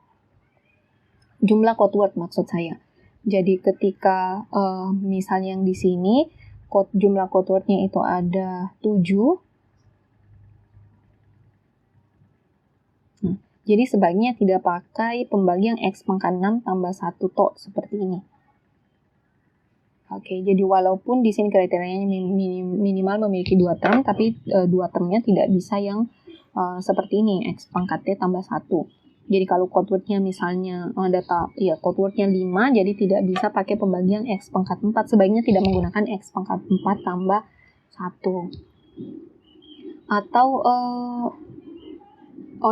Jumlah code word maksud saya. Jadi ketika misalnya yang di sini jumlah code word-nya itu ada 7. Jadi sebaiknya tidak pakai pembagian X pangkat 6 tambah 1 tok seperti ini. Oke, jadi walaupun di sini kriterianya minimal memiliki 2 term, tapi 2 termnya tidak bisa yang seperti ini, X pangkat T tambah 1. Jadi kalau code word-nya misalnya code word-nya 5, jadi tidak bisa pakai pembagian X pangkat 4. Sebaiknya tidak menggunakan X pangkat 4 tambah 1. Atau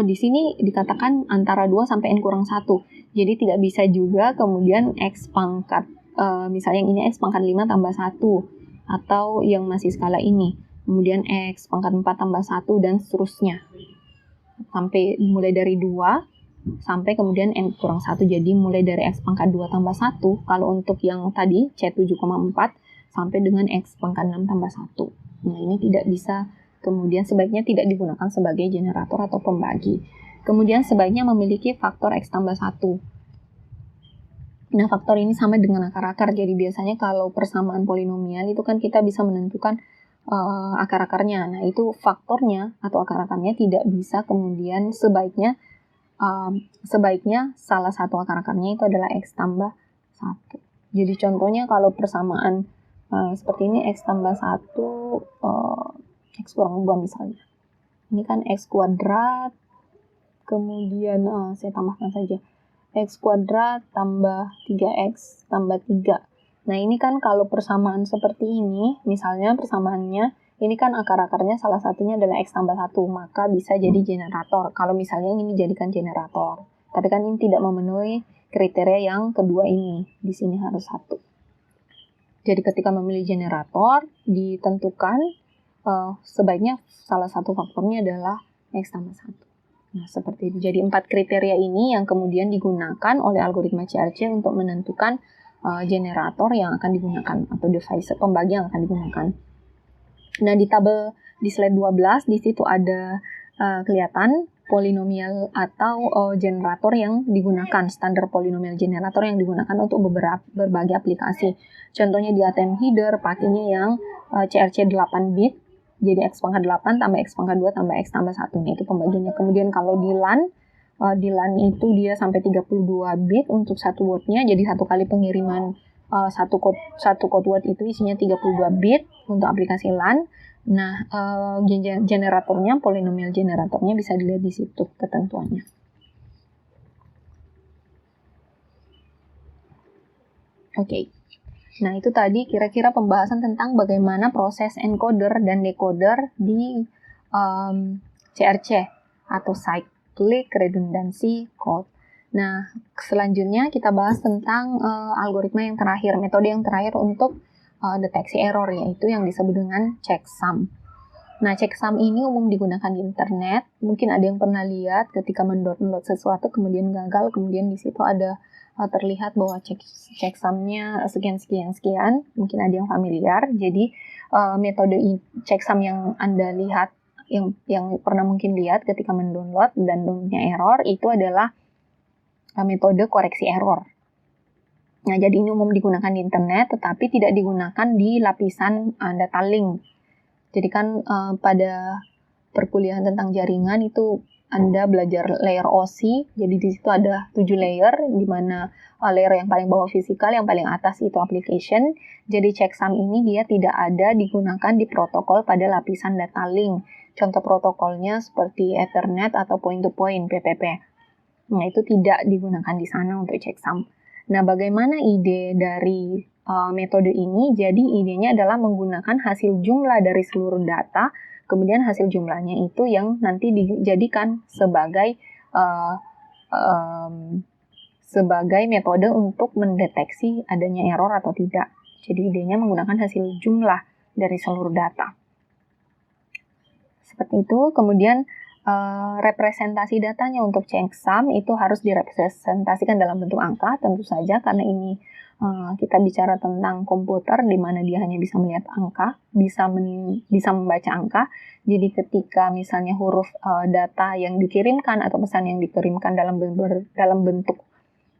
di sini dikatakan antara 2 sampai N kurang 1. Jadi tidak bisa juga kemudian X pangkat misalnya yang ini X pangkat 5 tambah 1 atau yang masih skala ini. Kemudian X pangkat 4 tambah 1 dan seterusnya. Sampai mulai dari 2 sampai kemudian N kurang 1. Jadi mulai dari X pangkat 2 tambah 1 kalau untuk yang tadi C7,4 sampai dengan X pangkat 6 tambah 1. Nah, ini tidak bisa, kemudian sebaiknya tidak digunakan sebagai generator atau pembagi. Kemudian sebaiknya memiliki faktor X tambah 1. Nah, faktor ini sama dengan akar-akar. Jadi biasanya kalau persamaan polinomial itu kan kita bisa menentukan akar-akarnya. Nah, itu faktornya atau akar-akarnya tidak bisa kemudian sebaiknya salah satu akar-akarnya itu adalah X tambah 1. Jadi contohnya kalau persamaan seperti ini X tambah 1 X kurang 2 misalnya. Ini kan X kuadrat, kemudian saya tambahkan saja X kuadrat tambah 3X tambah 3. Nah, ini kan kalau persamaan seperti ini, misalnya persamaannya, ini kan akar-akarnya salah satunya adalah X tambah 1, maka bisa jadi generator. Kalau misalnya ini dijadikan generator. Tapi kan ini tidak memenuhi kriteria yang kedua ini. Di sini harus 1. Jadi ketika memilih generator, ditentukan sebaiknya salah satu faktornya adalah X tambah 1. Nah, seperti itu. Jadi 4 kriteria ini yang kemudian digunakan oleh algoritma CRC untuk menentukan generator yang akan digunakan atau device pembagi yang akan digunakan. Nah, di tabel di slide 12 di situ ada kelihatan polinomial atau generator yang digunakan, standar polinomial generator yang digunakan untuk berbagai aplikasi. Contohnya di ATM header pakainya yang CRC 8 bit. Jadi X pangkat 8 tambah X pangkat 2 tambah X tambah 1. Nah, itu pembagiannya. Kemudian kalau di LAN itu dia sampai 32 bit untuk satu word-nya. Jadi satu kali pengiriman satu code word itu isinya 32 bit untuk aplikasi LAN. Nah, generatornya, polinomial generatornya bisa dilihat di situ ketentuannya. Oke. Nah, itu tadi kira-kira pembahasan tentang bagaimana proses encoder dan decoder di CRC atau Cyclic Redundancy Code. Nah, selanjutnya kita bahas tentang algoritma yang terakhir, metode yang terakhir untuk deteksi error, yaitu yang disebut dengan checksum. Nah, checksum ini umum digunakan di internet. Mungkin ada yang pernah lihat ketika mendownload sesuatu kemudian gagal, kemudian di situ ada terlihat bahwa checksumnya sekian. Mungkin ada yang familiar. Jadi metode checksum yang Anda lihat, yang pernah mungkin lihat ketika mendownload dan downloadnya error, itu adalah metode koreksi error. Nah, jadi ini umum digunakan di internet, tetapi tidak digunakan di lapisan data link. Jadi kan pada perkuliahan tentang jaringan itu Anda belajar layer OSI, jadi di situ ada 7 layer, di mana layer yang paling bawah fisikal, yang paling atas itu application. Jadi checksum ini dia tidak ada digunakan di protokol pada lapisan data link. Contoh protokolnya seperti Ethernet atau point-to-point PPP. Nah, itu tidak digunakan di sana untuk checksum. Nah, bagaimana ide dari metode ini? Jadi idenya adalah menggunakan hasil jumlah dari seluruh data, kemudian hasil jumlahnya itu yang nanti dijadikan sebagai metode untuk mendeteksi adanya error atau tidak. Jadi idenya menggunakan hasil jumlah dari seluruh data. Seperti itu. Kemudian representasi datanya untuk checksum itu harus direpresentasikan dalam bentuk angka, tentu saja karena ini kita bicara tentang komputer di mana dia hanya bisa melihat angka, bisa membaca angka. Jadi ketika misalnya huruf data yang dikirimkan atau pesan yang dikirimkan dalam bentuk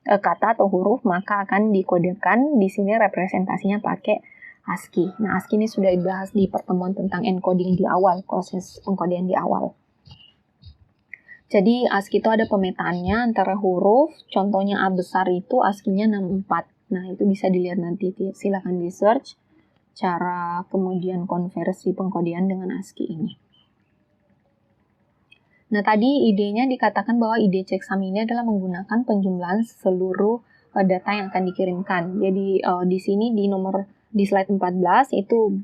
kata atau huruf, maka akan dikodekan. Di sini representasinya pakai ASCII. Nah, ASCII ini sudah dibahas di pertemuan tentang encoding di awal, proses pengkodean di awal. Jadi ASCII itu ada pemetaannya antara huruf, contohnya A besar itu ASCII-nya 64. Nah, itu bisa dilihat nanti, silakan di search cara kemudian konversi pengkodean dengan ASCII ini. Nah, tadi idenya dikatakan bahwa ide checksum ini adalah menggunakan penjumlahan seluruh data yang akan dikirimkan. Jadi di sini di slide 14 itu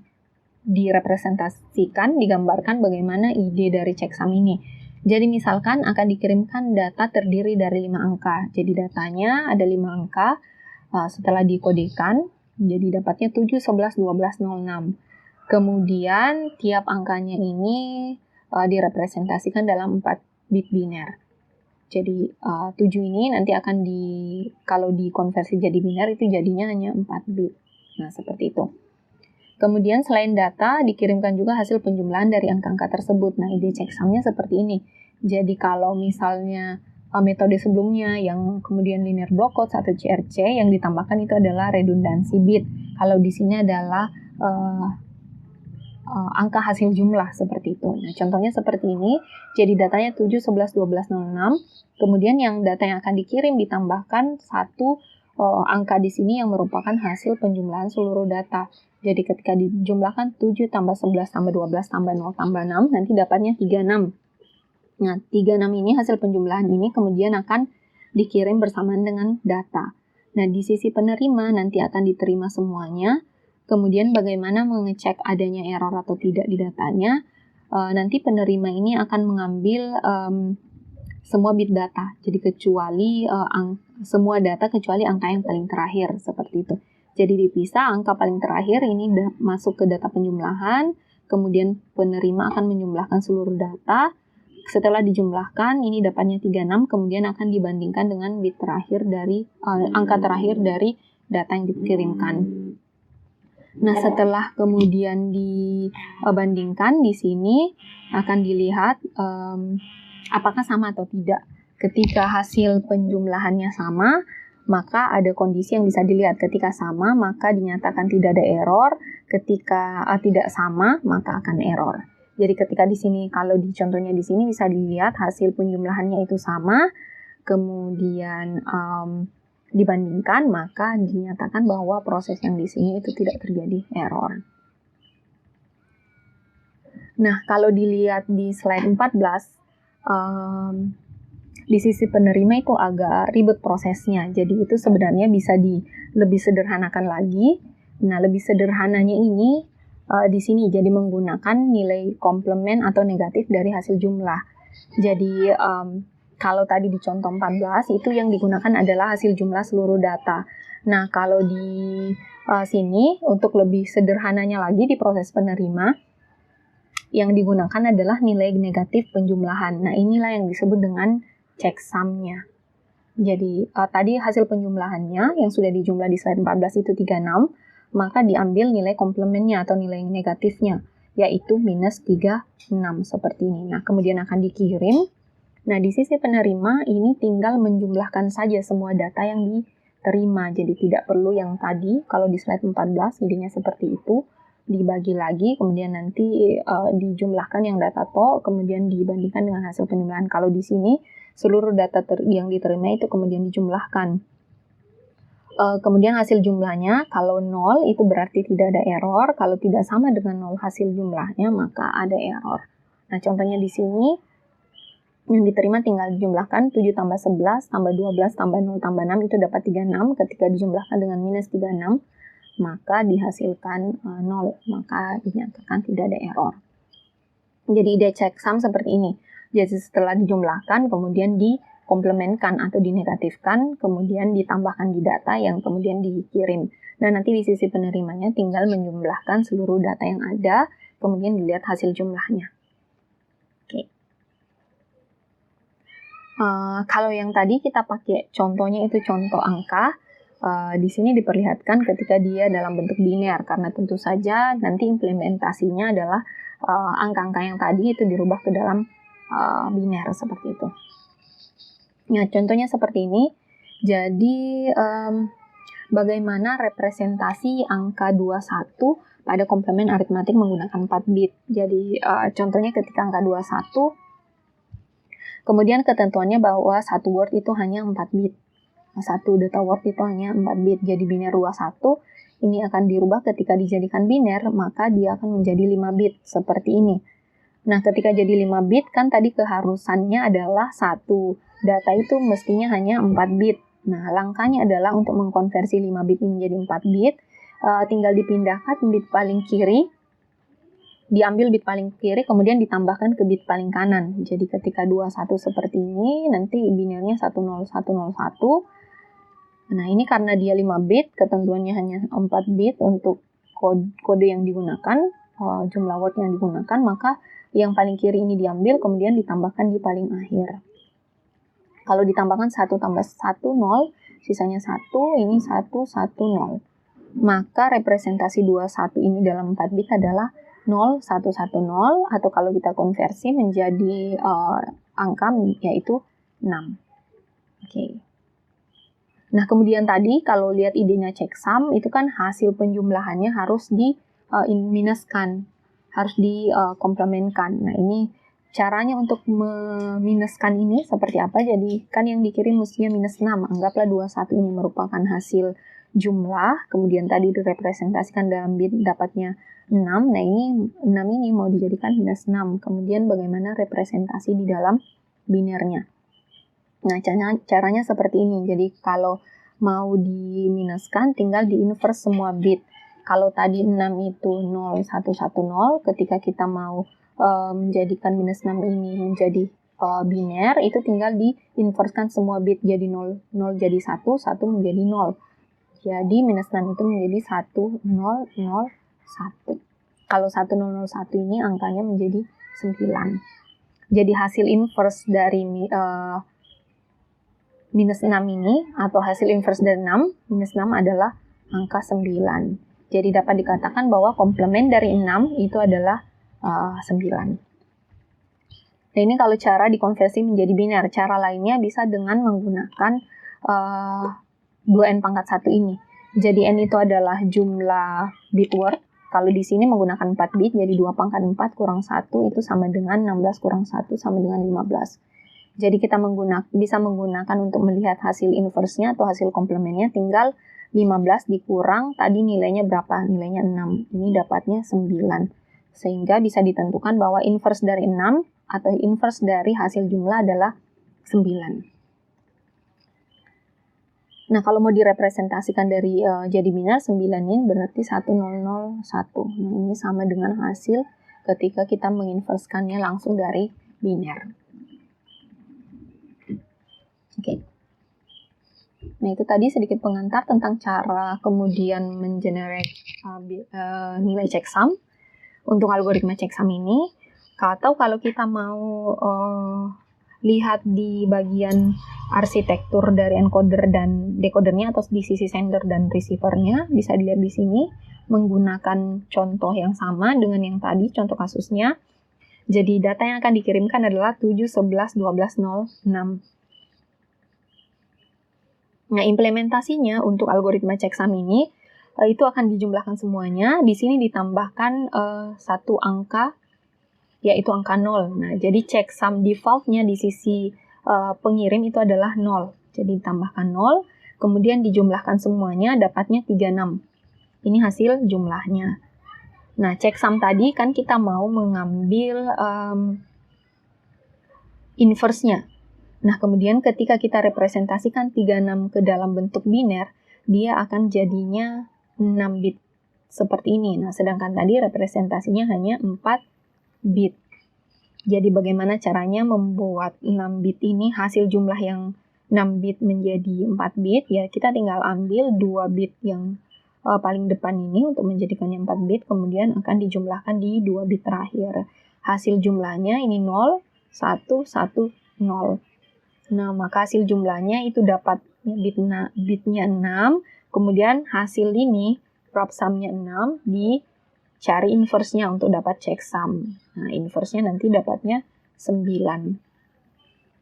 direpresentasikan, digambarkan bagaimana ide dari checksum ini. Jadi misalkan akan dikirimkan data terdiri dari 5 angka. Jadi datanya ada 5 angka. Setelah dikodekan, jadi dapatnya 7, 11, 12, 06. Kemudian tiap angkanya ini direpresentasikan dalam 4 bit biner. Jadi 7 ini nanti akan kalau dikonversi jadi biner itu jadinya hanya 4 bit. Nah, seperti itu. Kemudian selain data, dikirimkan juga hasil penjumlahan dari angka-angka tersebut. Nah, ide checksumnya seperti ini. Jadi kalau misalnya metode sebelumnya yang kemudian linear block quotes atau CRC, yang ditambahkan itu adalah redundansi bit. Kalau di sini adalah angka hasil jumlah seperti itu. Nah, contohnya seperti ini. Jadi datanya 7, 11, 12, 06. Kemudian yang data yang akan dikirim ditambahkan satu angka di sini yang merupakan hasil penjumlahan seluruh data. Jadi ketika dijumlahkan 7 tambah 11 tambah 12 tambah 0 tambah 6, nanti dapatnya 36. Nah, 36 ini hasil penjumlahan ini kemudian akan dikirim bersamaan dengan data. Nah, di sisi penerima nanti akan diterima semuanya. Kemudian bagaimana mengecek adanya error atau tidak di datanya. Nanti penerima ini akan mengambil semua bit data. Jadi kecuali semua data kecuali angka yang paling terakhir, seperti itu. Jadi dipisah, angka paling terakhir ini masuk ke data penjumlahan, kemudian penerima akan menjumlahkan seluruh data. Setelah dijumlahkan, ini dapatnya 36, kemudian akan dibandingkan dengan bit terakhir dari angka terakhir dari data yang dikirimkan. Nah, setelah kemudian dibandingkan, di sini akan dilihat apakah sama atau tidak. Ketika hasil penjumlahannya sama, maka ada kondisi yang bisa dilihat. Ketika sama, maka dinyatakan tidak ada error. Ketika tidak sama, maka akan error. Jadi ketika di sini, kalau di contohnya di sini bisa dilihat hasil penjumlahannya itu sama, kemudian dibandingkan, maka dinyatakan bahwa proses yang di sini itu tidak terjadi error. Nah, kalau dilihat di slide 14, di sisi penerima itu agak ribet prosesnya. Jadi itu sebenarnya bisa lebih sederhanakan lagi. Nah, lebih sederhananya ini di sini jadi menggunakan nilai komplement atau negatif dari hasil jumlah. Jadi kalau tadi di contoh 14 itu yang digunakan adalah hasil jumlah seluruh data. Nah, kalau di sini untuk lebih sederhananya lagi di proses penerima, yang digunakan adalah nilai negatif penjumlahan. Nah, inilah yang disebut dengan checksum-nya. Jadi, tadi hasil penjumlahannya yang sudah dijumlah di slide 14 itu 36, maka diambil nilai komplemennya atau nilai negatifnya, yaitu minus 36 seperti ini. Nah, kemudian akan dikirim. Nah, di sisi penerima ini tinggal menjumlahkan saja semua data yang diterima. Jadi, tidak perlu yang tadi, kalau di slide 14 idenya seperti itu, dibagi lagi, kemudian nanti dijumlahkan yang data to, kemudian dibandingkan dengan hasil penjumlahan. Kalau di sini, seluruh data yang diterima itu kemudian dijumlahkan. Kemudian hasil jumlahnya, kalau 0 itu berarti tidak ada error, kalau tidak sama dengan 0 hasil jumlahnya, maka ada error. Nah, contohnya di sini, yang diterima tinggal dijumlahkan 7 tambah 11, tambah 12, tambah 0, tambah 6, itu dapat 36. Ketika dijumlahkan dengan minus 36, maka dihasilkan 0, maka dinyatakan tidak ada error. Jadi ide checksum seperti ini. Jadi setelah dijumlahkan, kemudian dikomplementkan atau dinegatifkan, kemudian ditambahkan di data yang kemudian dikirim. Nah, nanti di sisi penerimanya tinggal menjumlahkan seluruh data yang ada, kemudian dilihat hasil jumlahnya. Oke. Kalau yang tadi kita pakai contohnya itu contoh angka, di sini diperlihatkan ketika dia dalam bentuk biner, karena tentu saja nanti implementasinya adalah angka-angka yang tadi itu dirubah ke dalam biner seperti itu. Nah, contohnya seperti ini. Jadi, bagaimana representasi angka 21 pada komplement aritmatik menggunakan 4 bit. Jadi, contohnya ketika angka 21, kemudian ketentuannya bahwa satu word itu hanya 4 bit. Satu data word itu hanya 4 bit. Jadi, biner 21 ini akan dirubah ketika dijadikan biner, maka dia akan menjadi 5 bit seperti ini. Nah, ketika jadi 5 bit, kan tadi keharusannya adalah satu data itu mestinya hanya 4 bit. Nah, langkahnya adalah untuk mengkonversi 5 bit ini menjadi 4 bit, tinggal dipindahkan bit paling kiri, diambil bit paling kiri, kemudian ditambahkan ke bit paling kanan. Jadi, ketika 21 seperti ini, nanti binernya 10101. Nah, ini karena dia 5 bit, ketentuannya hanya 4 bit untuk kode yang digunakan, jumlah word yang digunakan, maka yang paling kiri ini diambil, kemudian ditambahkan di paling akhir. Kalau ditambahkan 1 tambah 1, 0, sisanya 1, ini 1, 1, 0. Maka representasi 21 ini dalam 4 bit adalah 0, 1, 1, 0, atau kalau kita konversi menjadi angka, yaitu 6. Oke. Nah, kemudian tadi kalau lihat idenya checksum, itu kan hasil penjumlahannya harus diminuskan, harus dikomplementkan. Nah, ini caranya untuk meminuskan ini seperti apa? Jadi, kan yang dikirim mestinya minus 6. Anggaplah 21 ini merupakan hasil jumlah, kemudian tadi direpresentasikan dalam bit dapatnya 6. Nah, ini 6 ini mau dijadikan minus 6. Kemudian bagaimana representasi di dalam binernya? Nah, caranya seperti ini. Jadi, kalau mau diminuskan, tinggal di-inverse semua bit. Kalau tadi 6 itu 0, 1, 1, 0, ketika kita mau menjadikan minus 6 ini menjadi biner, itu tinggal di-inversekan semua bit. Jadi 0, 0 jadi 1, 1 menjadi 0. Jadi, minus 6 itu menjadi 1, 0, 0, 1. Kalau 1, 0, 0, 1 ini angkanya menjadi 9. Jadi, hasil inverse dari minus 6 ini, atau hasil inverse dari 6, minus 6 adalah angka 9. Jadi dapat dikatakan bahwa komplement dari 6 itu adalah 9. Nah, ini kalau cara dikonversi menjadi biner. Cara lainnya bisa dengan menggunakan 2n pangkat 1 ini. Jadi n itu adalah jumlah bit word. Kalau di sini menggunakan 4 bit, jadi 2 pangkat 4 kurang 1 itu sama dengan 16 kurang 1 sama dengan 15. Jadi kita bisa menggunakan untuk melihat hasil inverse-nya atau hasil komplementnya, tinggal 15 dikurang, tadi nilainya berapa? Nilainya 6. Ini dapatnya 9. Sehingga bisa ditentukan bahwa inverse dari 6 atau inverse dari hasil jumlah adalah 9. Nah, kalau mau direpresentasikan dari jadi biner, 9 ini berarti 1001. Nah, ini sama dengan hasil ketika kita menginverskannya langsung dari biner. Oke. Nah, itu tadi sedikit pengantar tentang cara kemudian mengenerate nilai checksum untuk algoritma checksum ini. Atau kalau kita mau lihat di bagian arsitektur dari encoder dan decodernya atau di sisi sender dan receivernya, bisa dilihat di sini menggunakan contoh yang sama dengan yang tadi, contoh kasusnya. Jadi data yang akan dikirimkan adalah 7, 11, 12, 0, 6. Nah, implementasinya untuk algoritma checksum ini itu akan dijumlahkan semuanya. Di sini ditambahkan satu angka, yaitu angka 0. Nah, jadi checksum default-nya di sisi pengirim itu adalah 0. Jadi ditambahkan 0, kemudian dijumlahkan semuanya, dapatnya 36. Ini hasil jumlahnya. Nah, checksum tadi kan kita mau mengambil inverse-nya. Nah, kemudian ketika kita representasikan 36 ke dalam bentuk biner, dia akan jadinya 6 bit seperti ini. Nah, sedangkan tadi representasinya hanya 4 bit. Jadi bagaimana caranya membuat 6 bit ini, hasil jumlah yang 6 bit menjadi 4 bit, ya kita tinggal ambil 2 bit yang paling depan ini untuk menjadikannya 4 bit, kemudian akan dijumlahkan di 2 bit terakhir. Hasil jumlahnya ini 0, 1, 1, 0. Nah, maka hasil jumlahnya itu dapat bitnya 6, kemudian hasil ini, prop sum-nya 6, dicari inverse-nya untuk dapat checksum. Nah, inverse-nya nanti dapatnya 9.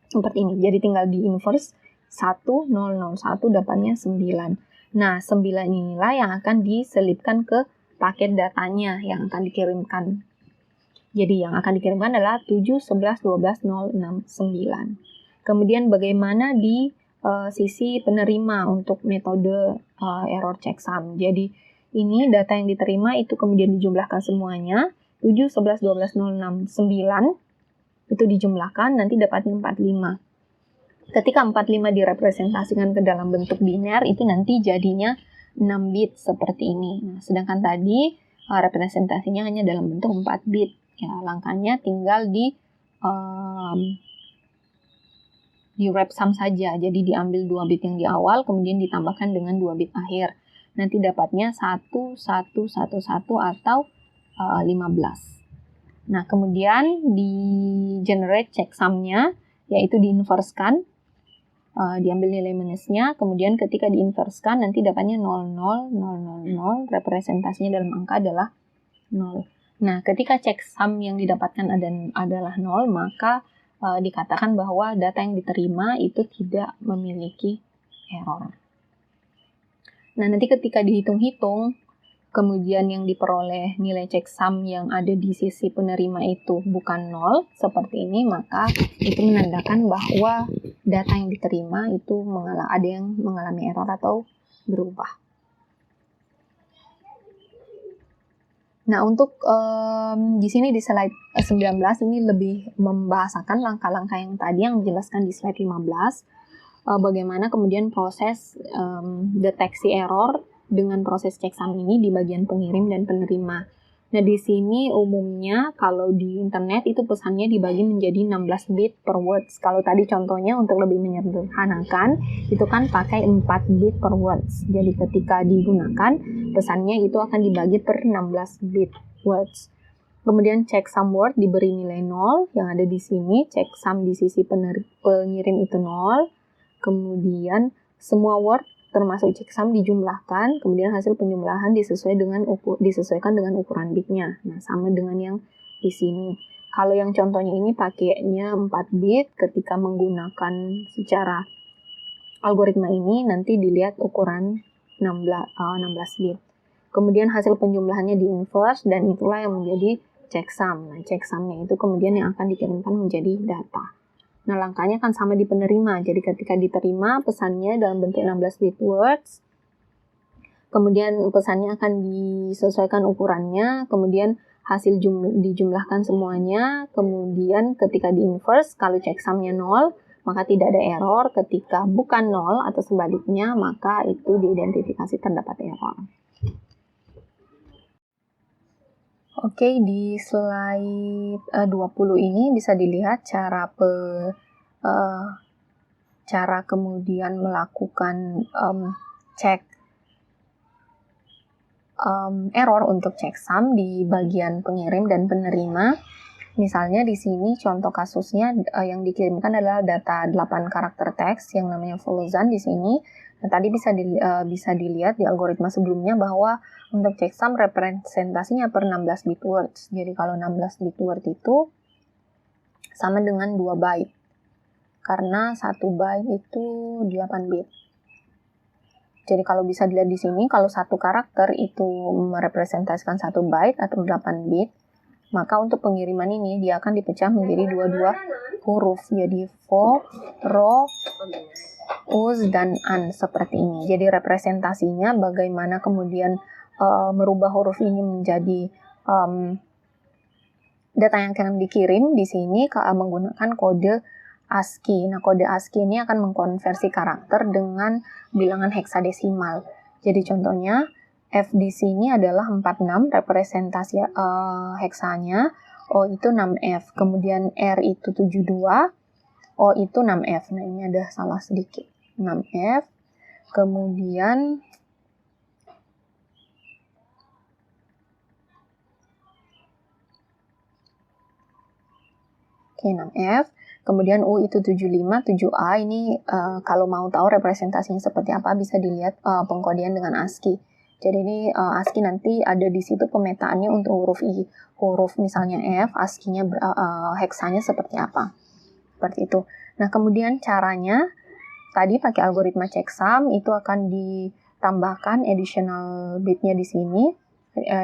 Seperti ini. Jadi tinggal di inverse 1, 0, 0, 1 dapatnya 9. Nah, 9 inilah yang akan diselipkan ke paket datanya yang akan dikirimkan. Jadi yang akan dikirimkan adalah 7, 11, 12, 0, 6, 9. Kemudian bagaimana di sisi penerima untuk metode error checksum. Jadi ini data yang diterima itu kemudian dijumlahkan semuanya. 7, 11, 12, 0, 6, 9 itu dijumlahkan, nanti dapatnya 45. Ketika 45 direpresentasikan ke dalam bentuk biner, itu nanti jadinya 6 bit seperti ini. Nah, sedangkan tadi representasinya hanya dalam bentuk 4 bit. Ya, langkahnya tinggal di wrap sum saja. Jadi diambil 2 bit yang di awal, kemudian ditambahkan dengan 2 bit akhir. Nanti dapatnya 1, 1, 1, 1 atau 15. Nah, kemudian di generate checksum-nya, yaitu diinversekan, diambil nilai minusnya, kemudian ketika diinversekan nanti dapatnya 0, 0, 0, 0, 0, representasinya dalam angka adalah 0. Nah, ketika checksum yang didapatkan adalah 0, maka dikatakan bahwa data yang diterima itu tidak memiliki error. Nah, nanti ketika dihitung-hitung, kemudian yang diperoleh nilai checksum yang ada di sisi penerima itu bukan 0, seperti ini, maka itu menandakan bahwa data yang diterima itu ada yang mengalami error atau berubah. Nah, untuk di sini di slide 19 ini lebih membahasakan langkah-langkah yang tadi yang dijelaskan di slide 15. Bagaimana kemudian proses deteksi error dengan proses checksum ini di bagian pengirim dan penerima. Nah, di sini umumnya kalau di internet itu pesannya dibagi menjadi 16 bit per words. Kalau tadi contohnya untuk lebih menyederhanakan, itu kan pakai 4 bit per words. Jadi ketika digunakan, pesannya itu akan dibagi per 16 bit words. Kemudian checksum word diberi nilai 0, yang ada di sini. Checksum di sisi pengirim itu 0. Kemudian semua word termasuk checksum dijumlahkan, kemudian hasil penjumlahan disesuaikan dengan ukuran bitnya. Nah, sama dengan yang di sini. Kalau yang contohnya ini pakainya 4 bit, ketika menggunakan secara algoritma ini nanti dilihat ukuran 16 bit. Kemudian hasil penjumlahannya di inverse dan itulah yang menjadi checksum. Nah, checksumnya itu kemudian yang akan dikirimkan menjadi data. Nah, langkahnya kan sama di penerima. Jadi ketika diterima pesannya dalam bentuk 16 bit words, kemudian pesannya akan disesuaikan ukurannya, kemudian hasil dijumlahkan semuanya, kemudian ketika di-inverse, kalau checksumnya 0, maka tidak ada error. Ketika bukan 0 atau sebaliknya, maka itu diidentifikasi terdapat error. Oke, di slide 20 ini bisa dilihat cara kemudian melakukan cek error untuk checksum di bagian pengirim dan penerima. Misalnya di sini contoh kasusnya yang dikirimkan adalah data 8 karakter teks yang namanya Folozan di sini. Nah, tadi bisa dilihat di algoritma sebelumnya bahwa untuk checksum representasinya per 16 bit words. Jadi kalau 16 bit word itu sama dengan 2 byte. Karena 1 byte itu 8 bit. Jadi kalau bisa dilihat di sini, kalau satu karakter itu merepresentasikan 1 byte atau 8 bit, maka untuk pengiriman ini dia akan dipecah menjadi 22 huruf. Jadi vo, ro, uz, dan an seperti ini. Jadi representasinya bagaimana kemudian merubah huruf ini menjadi data yang akan dikirim di sini menggunakan kode ASCII. Nah, kode ASCII ini akan mengkonversi karakter dengan bilangan heksadesimal. Jadi contohnya F di sini adalah 46 representasi heksanya, O itu 6F, kemudian R itu 72, O itu 6F. Nah, ini ada salah sedikit. 6F, kemudian Oke, 6F. Kemudian U itu 75, 7A. Ini kalau mau tahu representasinya seperti apa bisa dilihat pengkodean dengan ASCII. Jadi ini ASCII nanti ada di situ pemetaannya untuk huruf I. Huruf misalnya F, ASCII-nya heksanya seperti apa. Seperti itu. Nah, kemudian caranya tadi pakai algoritma checksum itu akan ditambahkan additional bit-nya di sini.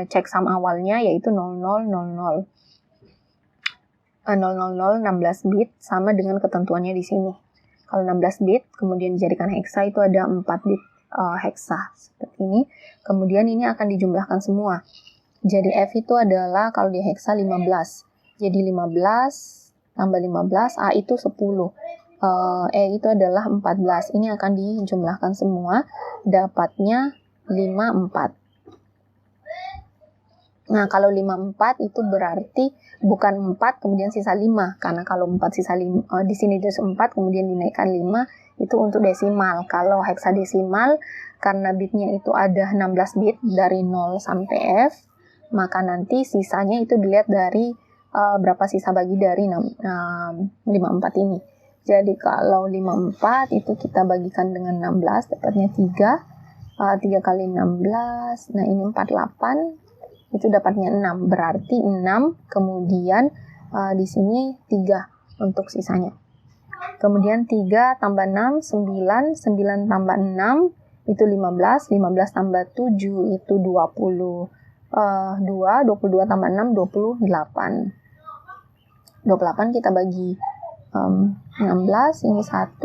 Checksum awalnya yaitu 0000. 16 bit sama dengan ketentuannya di sini. Kalau 16 bit kemudian dijadikan heksa itu ada 4 bit heksa seperti ini. Kemudian ini akan dijumlahkan semua. Jadi F itu adalah kalau di heksa 15. Jadi 15 tambah 15, A itu 10. E itu adalah 14. Ini akan dijumlahkan semua, dapatnya 54. Nah, kalau 54 itu berarti bukan 4 kemudian sisa 5. Karena kalau 4 sisa 5, di sini terus 4 kemudian dinaikkan 5, itu untuk desimal. Kalau heksadesimal, karena bitnya itu ada 16 bit dari 0 sampai F, maka nanti sisanya itu dilihat dari berapa sisa bagi dari 54 ini. Jadi kalau 54 itu kita bagikan dengan 16, dapatnya 3. 3 kali 16, nah ini 48. Itu dapatnya 6, berarti 6, kemudian di sini 3 untuk sisanya. Kemudian 3 tambah 6, 9, 9 tambah 6, itu 15, 15 tambah 7, itu 22, 22 tambah 6, 28. 28 kita bagi 16, ini 1,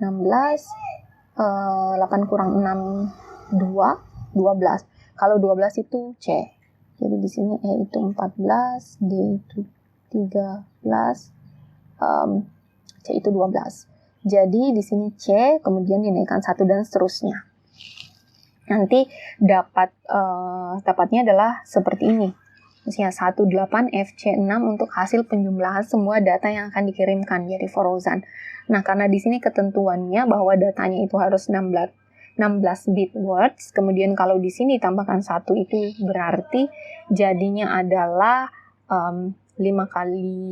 16, 8 kurang 6, 2, 12. Kalau 12 itu C. Jadi di sini E itu 14, D itu 13, C itu 12. Jadi di sini C, kemudian dinaikkan 1 dan seterusnya. Nanti dapatnya adalah seperti ini. Misalnya 18 FC6 untuk hasil penjumlahan semua data yang akan dikirimkan, jadi Folozan. Nah, karena di sini ketentuannya bahwa datanya itu harus 16 bit words, kemudian kalau di sini tambahkan 1 itu berarti jadinya adalah 5 kali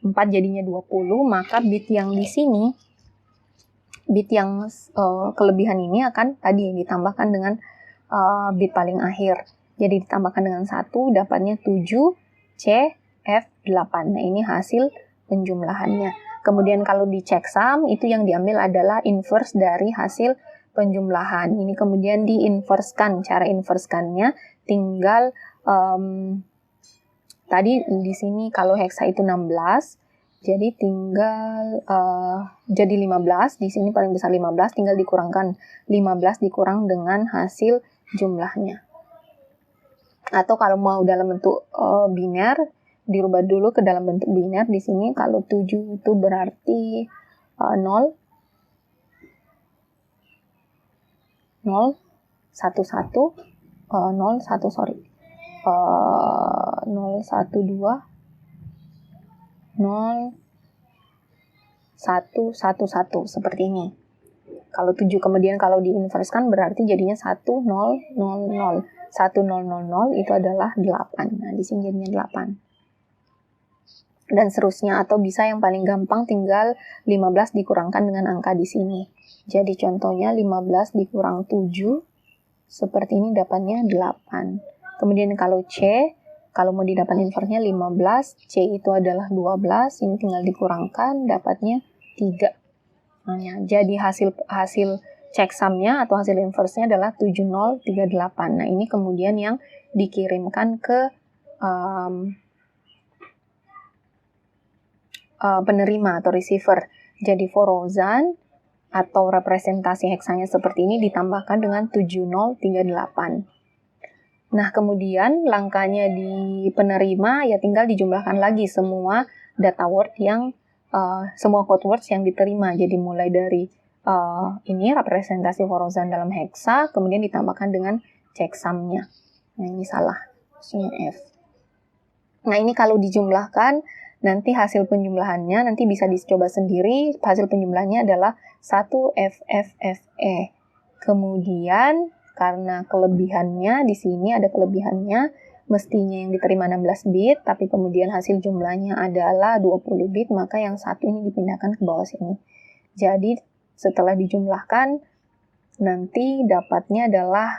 4 jadinya 20, maka bit yang di sini, bit yang kelebihan ini akan tadi ditambahkan dengan bit paling akhir. Jadi ditambahkan dengan 1, dapatnya 7, C, F, 8. Nah, ini hasil penjumlahannya. Kemudian kalau di checksum, itu yang diambil adalah inverse dari hasil penjumlahan. Ini kemudian diinverskan. Cara inverskannya tinggal, tadi di sini kalau heksa itu 16, jadi tinggal, jadi 15, di sini paling besar 15, tinggal dikurangkan 15 dikurang dengan hasil jumlahnya. Atau kalau mau dalam bentuk biner, dirubah dulu ke dalam bentuk biner. Di sini kalau 7 itu berarti 0, 0, 1, 1, 0, 1, sorry. 0, 1, 2, 0, 1, 1, 1, seperti ini. Kalau 7 kemudian kalau diinverskan berarti jadinya 1, 0, 0, 0. 1, 0, 0, 0 itu adalah 8. Nah, di sini jadinya 8. dan seterusnya. Atau bisa yang paling gampang tinggal 15 dikurangkan dengan angka di sini. Jadi contohnya 15 dikurang 7, seperti ini dapatnya 8. Kemudian kalau C, kalau mau didapat inversnya 15, C itu adalah 12, ini tinggal dikurangkan, dapatnya 3. Nah, jadi hasil checksumnya atau hasil inverse-nya adalah 7038. Nah, ini kemudian yang dikirimkan ke penerima atau receiver. Jadi for Rozan atau representasi heksanya seperti ini ditambahkan dengan 7038. Nah, kemudian langkahnya di penerima ya tinggal dijumlahkan lagi semua data word yang semua code words yang diterima. Jadi mulai dari ini representasi for Rozan dalam heksa, kemudian ditambahkan dengan checksumnya. Nah, ini salah. Maksudnya F. Nah, ini kalau dijumlahkan, nanti hasil penjumlahannya nanti bisa dicoba sendiri. Hasil penjumlahannya adalah 1FFFE. Kemudian karena kelebihannya di sini ada kelebihannya, mestinya yang diterima 16 bit, tapi kemudian hasil jumlahnya adalah 20 bit, maka yang satu ini dipindahkan ke bawah sini. Jadi setelah dijumlahkan nanti dapatnya adalah,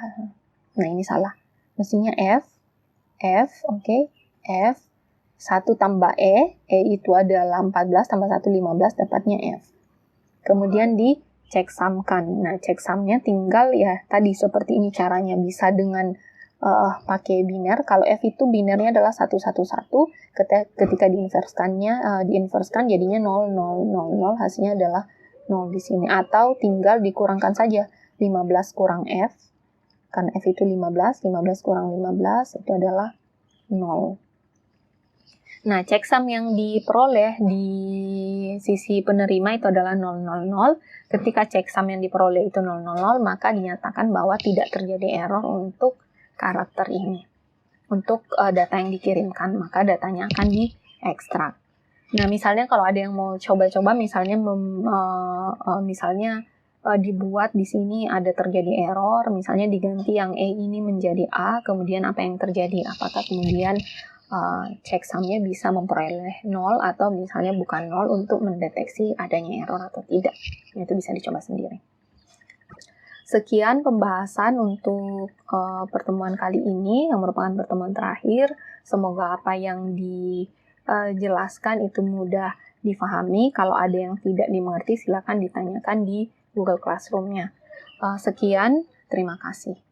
nah ini salah, mestinya F, oke, F 1 tambah E itu adalah 14 tambah 1 15, dapatnya F. Kemudian di checksumkan. Nah, checksumnya tinggal ya tadi seperti ini caranya, bisa dengan pakai biner. Kalau F itu binernya adalah 111, ketika diinverskan jadinya 0 0 0 0, hasilnya adalah 0 di sini. Atau tinggal dikurangkan saja 15 kurang F, karena F itu 15 kurang 15 itu adalah 0. Nah, checksum yang diperoleh di sisi penerima itu adalah 000. Ketika checksum yang diperoleh itu 000, maka dinyatakan bahwa tidak terjadi error untuk karakter ini. Untuk data yang dikirimkan, maka datanya akan diekstrak. Nah, misalnya kalau ada yang mau coba-coba, misalnya dibuat di sini ada terjadi error, misalnya diganti yang E ini menjadi A, kemudian apa yang terjadi? Apakah kemudian checksumnya bisa memperoleh 0 atau misalnya bukan 0 untuk mendeteksi adanya error atau tidak. Itu bisa dicoba sendiri. Sekian pembahasan untuk pertemuan kali ini yang merupakan pertemuan terakhir. Semoga apa yang dijelaskan itu mudah difahami. Kalau ada yang tidak dimengerti silakan ditanyakan di Google Classroom-nya. Sekian, terima kasih.